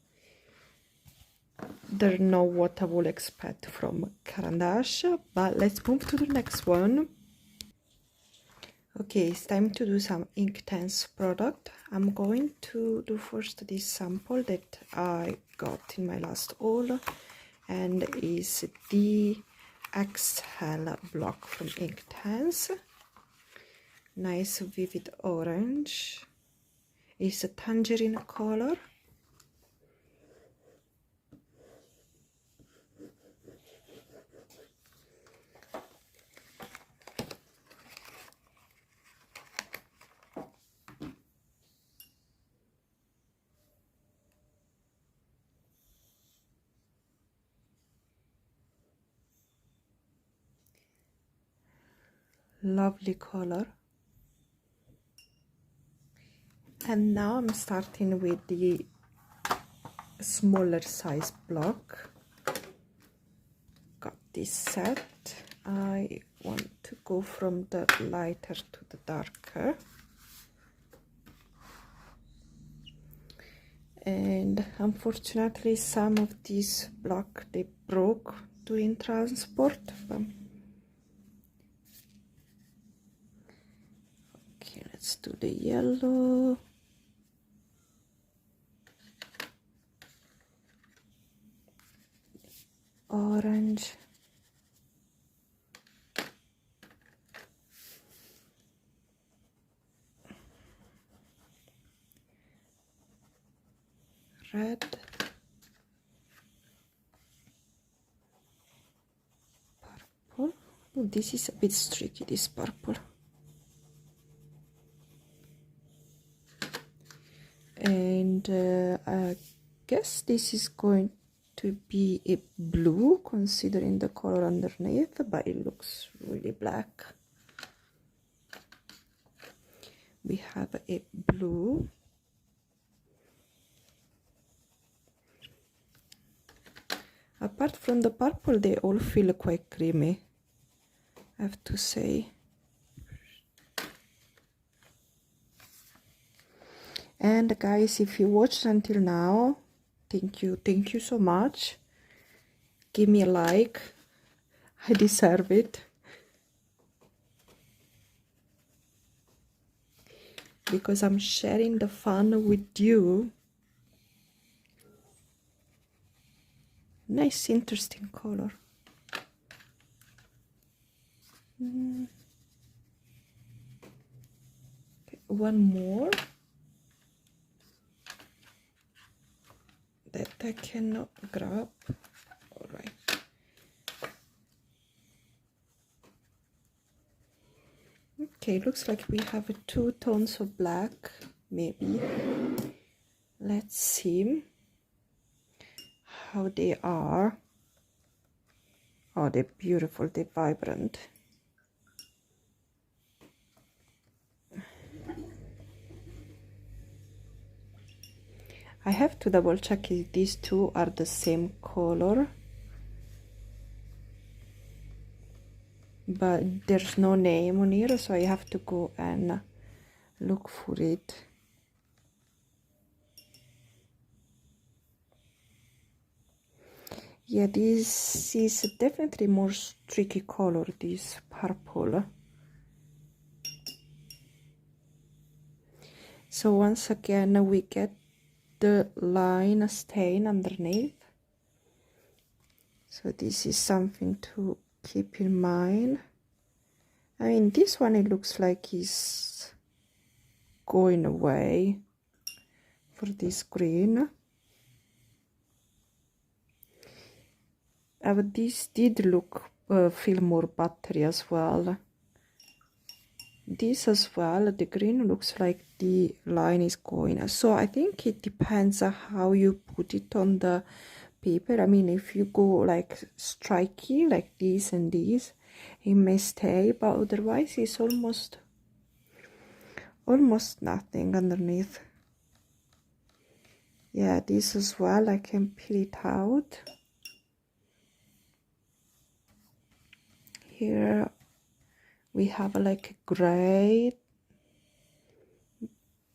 they're not what I would expect from Caran d'Ache. But let's move to the next one. Okay, it's time to do some Inktense product. I'm going to do first this sample that I got in my last haul, and is the XL block from Inktense. Nice vivid orange. It's a tangerine color. Lovely color. And now I'm starting with the smaller size block. Got this set. I want to go from the lighter to the darker. And unfortunately some of these block they broke during transport. Okay, let's do the yellow. Orange. Red. Purple. Oh, this is a bit streaky, this purple. And I guess this is going to be a blue considering the color underneath, but it looks really black. We have a blue. Apart from the purple, they all feel quite creamy, I have to say. And guys, if you watched until now, thank you so much. Give me a like, I deserve it. because I'm sharing the fun with you. Nice, interesting color. Okay, one more that I cannot grab. All right. Okay, looks like we have 2 tones of black, maybe. Let's see how they are. Oh, they're beautiful, they're vibrant. I have to double check if these two are the same color, but there's no name on here, so I have to go and look for it. Yeah, this is definitely more tricky color, this purple. So once again we get the line stain underneath, so this is something to keep in mind. I mean, this one, it looks like it's going away for this green. But this did look feel more buttery as well. This as well, the green looks like the line is going. So I think it depends on how you put it on the paper. I mean, if you go like striky like this and this, it may stay, but otherwise it's almost nothing underneath. Yeah, this as well, I can peel it out. Here we have like a gray,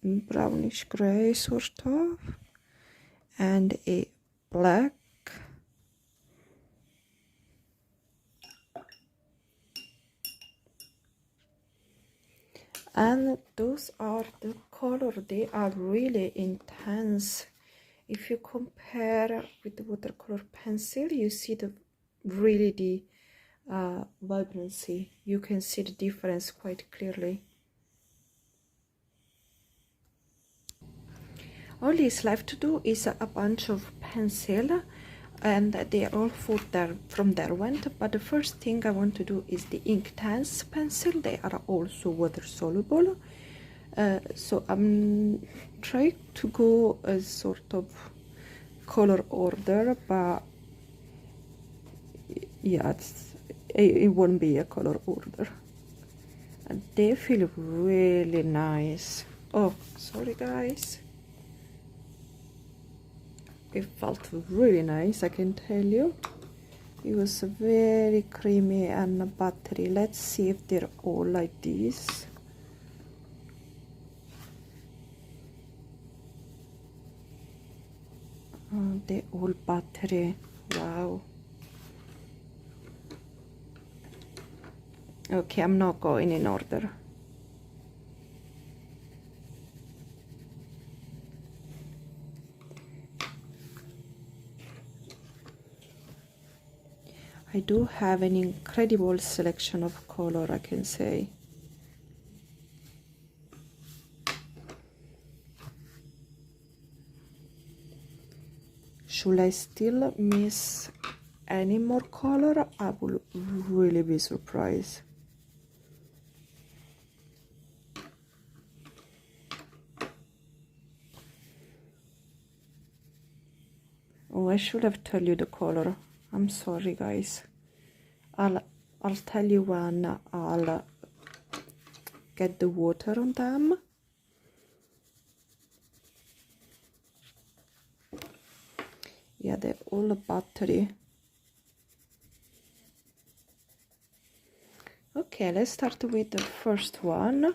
brownish gray sort of, and a black. And those are the color, they are really intense. If you compare with the watercolor pencil, you see the really the vibrancy. You can see the difference quite clearly. All is left to do is a bunch of pencil, and they all from there went. But the first thing I want to do is the Inktense pencil. They are also water soluble. So I'm trying to go a sort of color order, but yeah, it won't be a color order. And they feel really nice. Oh, sorry guys. It felt really nice, I can tell you. It was very creamy and buttery. Let's see if they're all like this. Oh, they're all buttery. Wow. Okay, I'm not going in order. I do have an incredible selection of color, I can say. Should I still miss any more color? I will really be surprised. Oh, I should have told you the color. I'm sorry, guys. I'll tell you when I'll get the water on them. Yeah, they're all buttery. Okay, let's start with the first one,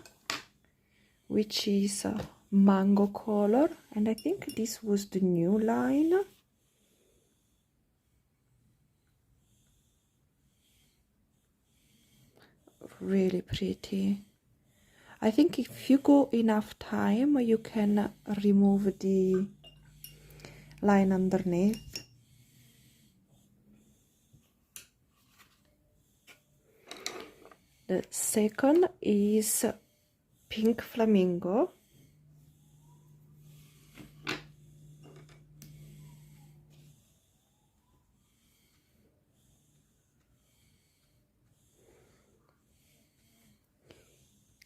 which is mango color, and I think this was the new line. Really pretty. I think if you go enough time, you can remove the line underneath. The second is Pink Flamingo.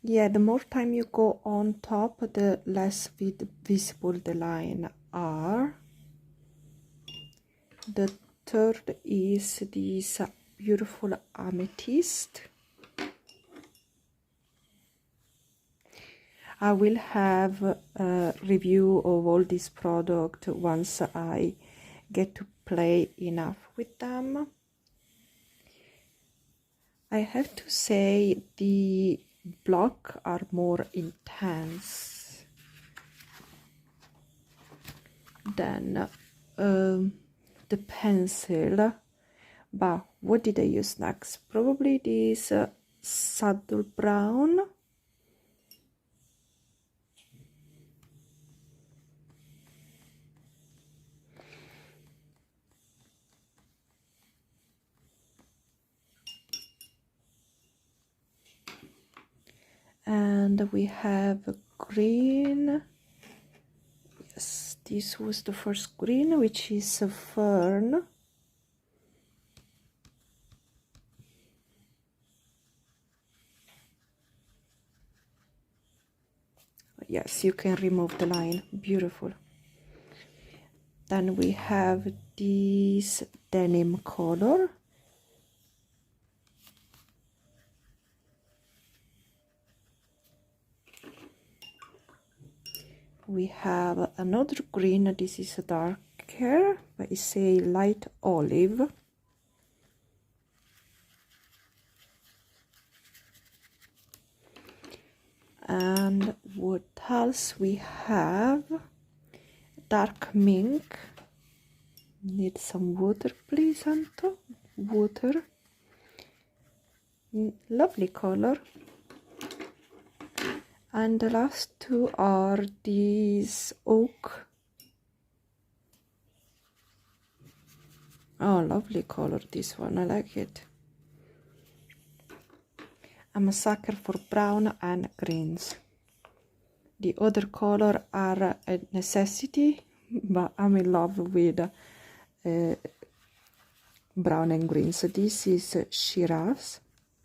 Yeah, the more time you go on top, the less visible the line are. The third is this beautiful amethyst. I will have a review of all these products once I get to play enough with them. I have to say the block are more intense than the pencil. But what did I use next? Probably this saddle brown. And we have green. Yes, this was the first green, which is a fern. Yes, you can remove the line. Beautiful. Then we have this denim color. We have another green. This is a darker, but it's a light olive. And what else we have? Dark mink. Need some water, please, Anto. Water. Lovely color. And the last two are these oak. Oh, lovely color, this one. I like it. I'm a sucker for brown and greens. The other color are a necessity, but I'm in love with brown and green. So this is Shiraz,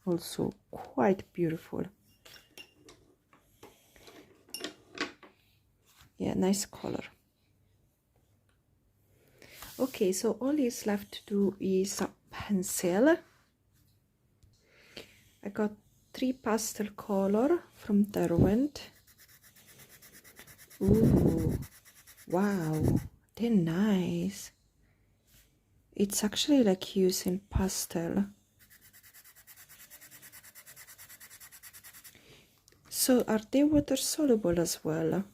also quite beautiful. Yeah, nice color. Okay, so all is left to do is a pencil. I got 3 pastel color from Derwent. Ooh, wow, they're nice. It's actually like using pastel. So are they water soluble as well?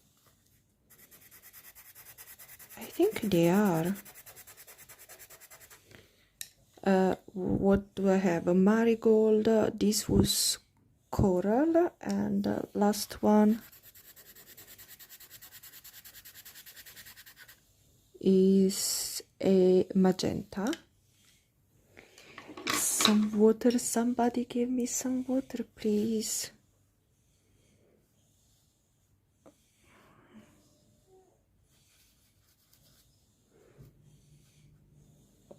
I think they are. What do I have? A marigold. This was coral, and last one is a magenta. Some water. Somebody give me some water, please.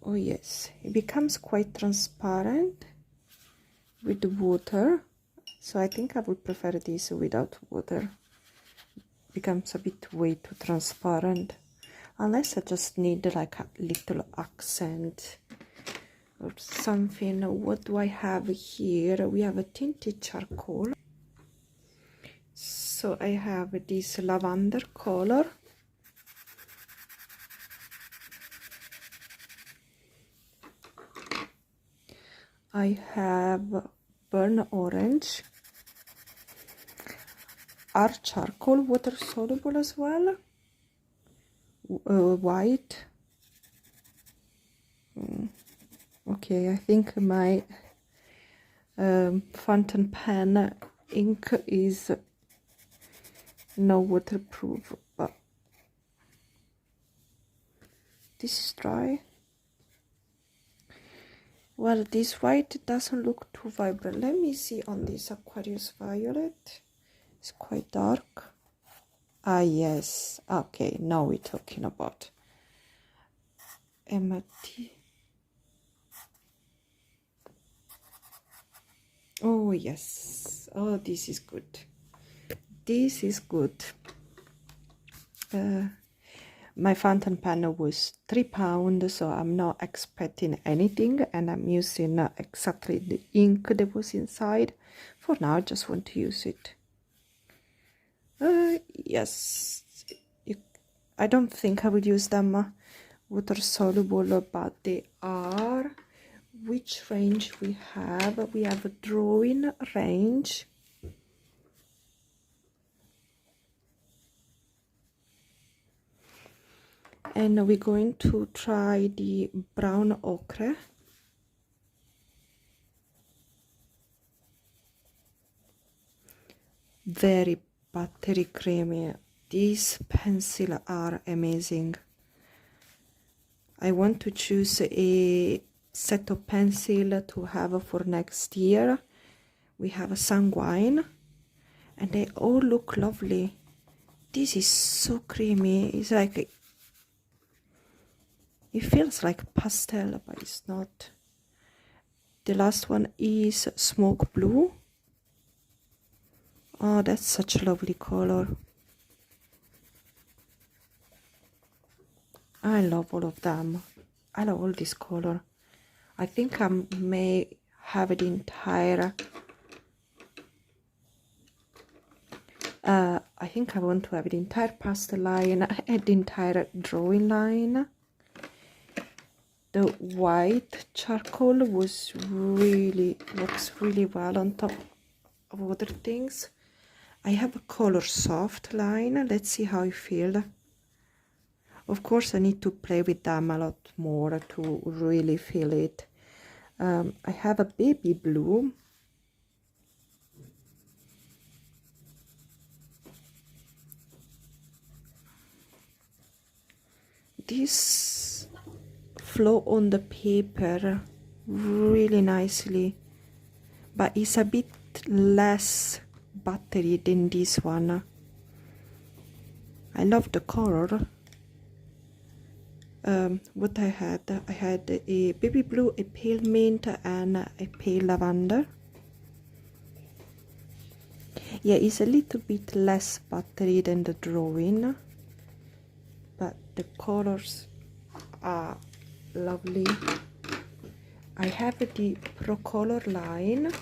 Oh yes, it becomes quite transparent with the water, so I think I would prefer this without water. It becomes a bit way too transparent, unless I just need like a little accent or something. What do I have here? We have a tinted charcoal. So I have this lavender color. I have burnt orange, are charcoal water soluble as well, white. Okay, I think my fountain pen ink is no waterproof, but this is dry. Well, this white doesn't look too vibrant. Let me see on this Aquarius Violet. It's quite dark. Ah, yes. Okay, now we're talking about MT. Oh, yes. Oh, this is good. This is good. My fountain pen was £3, so I'm not expecting anything, and I'm using exactly the ink that was inside. For now, I just want to use it. Yes, I don't think I will use them water soluble, but they are. Which range we have? We have a drawing range. And we're going to try the brown ochre. Very buttery creamy. These pencils are amazing. I want to choose a set of pencil to have for next year. We have a sanguine, and they all look lovely. This is so creamy. It's like, it feels like pastel, but it's not. The last one is smoke blue. Oh, that's such a lovely color. I love all of them. I love all this color. I think I may have the entire I think I want to have the entire pastel line and the entire drawing line. The white charcoal works really well on top of other things. I have a color soft line. Let's see how I feel. Of course, I need to play with them a lot more to really feel it. I have a baby blue. This flow on the paper really nicely, but it's a bit less buttery than this one. I love the color. What I had a baby blue, a pale mint, and a pale lavender. Yeah, it's a little bit less buttery than the drawing, but the colors are lovely. I have the Pro Color line,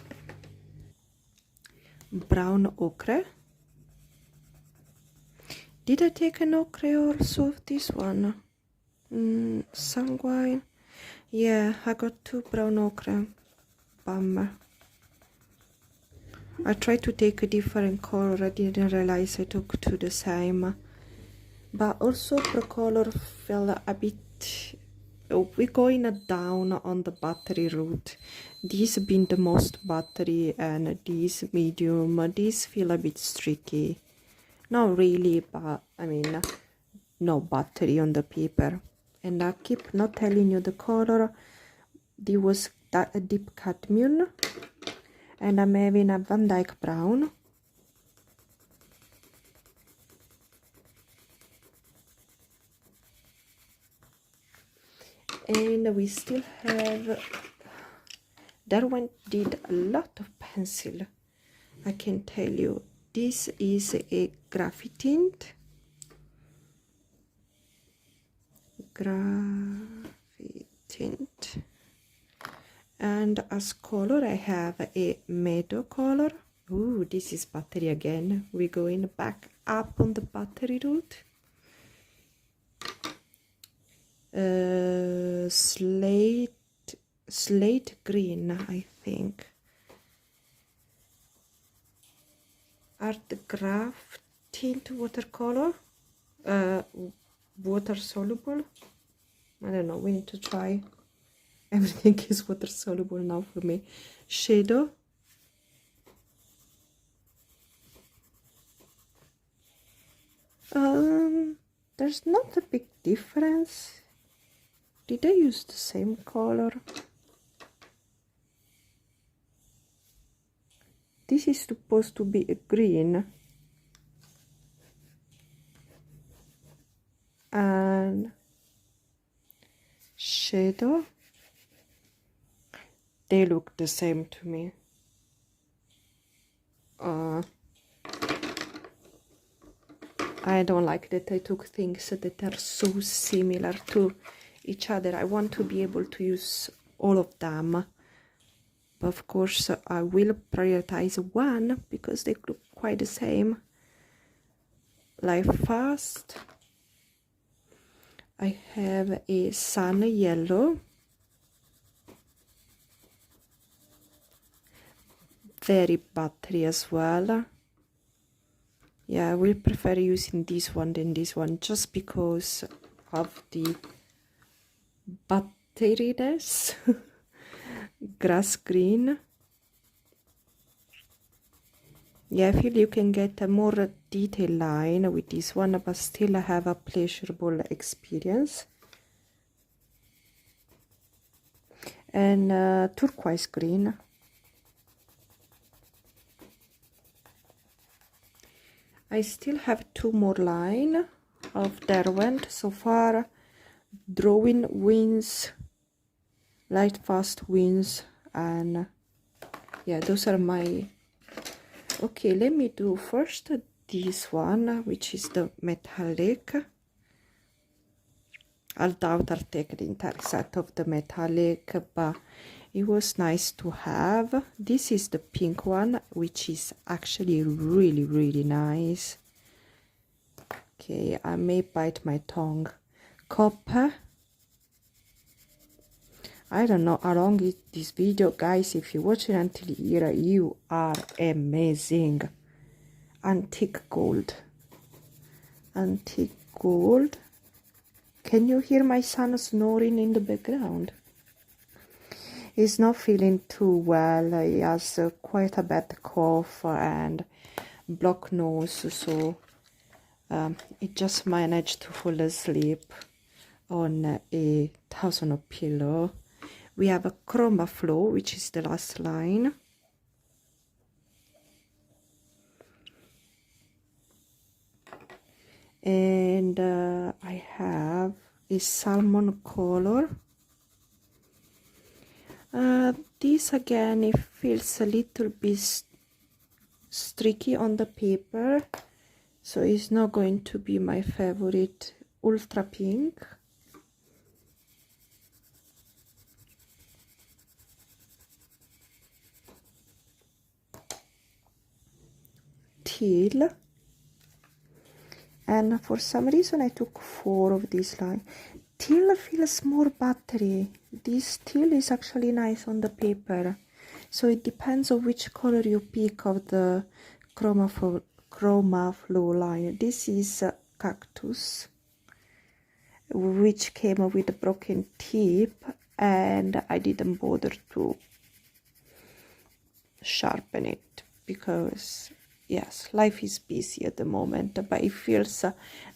brown ochre. Did I take an ochre also of this one? Sanguine. Yeah, I got two brown ochre. Bummer. I tried to take a different color. I didn't realize I took two the same. But also Pro Color felt a bit. We're going down on the buttery route. These been the most buttery, and these medium. These feel a bit streaky. Not really, but I mean, no buttery on the paper. And I keep not telling you the color. This was a deep cadmium, and I'm having a Van Dyke brown. And we still have, that one did a lot of pencil, I can tell you. This is a graphite tint. And as color I have a meadow color. Ooh, this is buttery again. We're going back up on the buttery route. Slate green, I think. Art Graph tint watercolor. Water soluble. I don't know, we need to try. Everything is water soluble now for me. Shadow. There's not a big difference. Did I use the same color? This is supposed to be a green. And shadow, they look the same to me. I don't like that I took things that are so similar to each other. I want to be able to use all of them. But of course, I will prioritize one because they look quite the same. Life Fast. I have a sun yellow. Very battery as well. Yeah, I will prefer using this one than this one just because of the batteriness. Grass green. Yeah, I feel you can get a more detailed line with this one, but still have a pleasurable experience. And turquoise green. I still have 2 more lines of Derwent so far. Drawing wings, light fast wings, and yeah, those are my... Okay, let me do first this one, which is the metallic. I doubt I'll take the entire set of the metallic, but it was nice to have. This is the pink one, which is actually really nice. Okay, I may bite my tongue. Copper. I don't know how long is this video, guys. If you watch it until here, you are amazing. Antique gold. Antique gold. Can you hear my son snoring in the background? He's not feeling too well. He has quite a bad cough and blocked nose, so he just managed to fall asleep on a thousand pillow. We have a chroma flow, which is the last line. And I have a salmon color. This again, it feels a little bit streaky on the paper, so it's not going to be my favorite. Ultra pink. Teal. And for some reason I took 4 of these lines. Teal feels more battery. This teal is actually nice on the paper, so it depends on which color you pick of the chroma flow line. This is cactus, which came with a broken tip, and I didn't bother to sharpen it because yes, life is busy at the moment, but it feels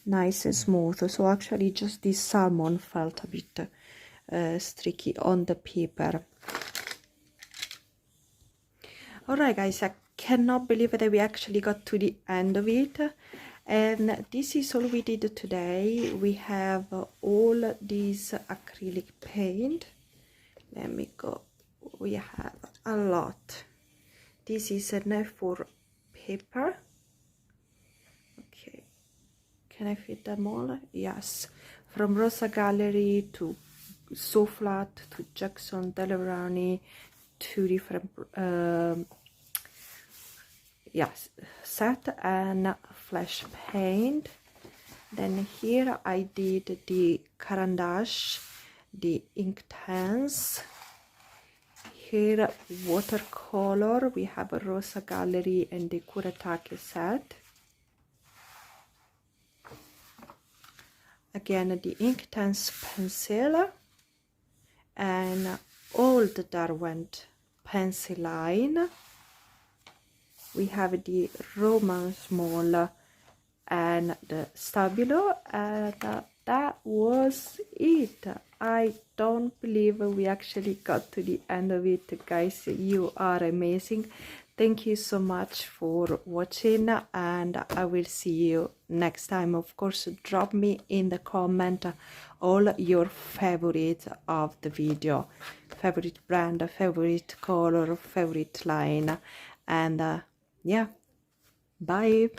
nice and smooth. So actually just this salmon felt a bit streaky on the paper. Alright guys, I cannot believe that we actually got to the end of it, and this is all we did today. We have all these acrylic paint. Let me go. We have a lot. This is an A4 paper. Okay, can I fit them all? Yes, from Rosa Gallery to So Flat to Jackson Delverani, 2 different yes, set and flash paint. Then here I did the Carandash, the Inktense. Here watercolor, we have a Rosa Gallery and the Kuretake set. Again the Inktense pencil and old Derwent pencil line. We have the Roman small and the stabilo, and that was it. I don't believe we actually got to the end of it, guys. You are amazing. Thank you so much for watching, and I will see you next time. Of course, drop me in the comment all your favorite of the video, favorite brand, favorite color, favorite line, and yeah, bye.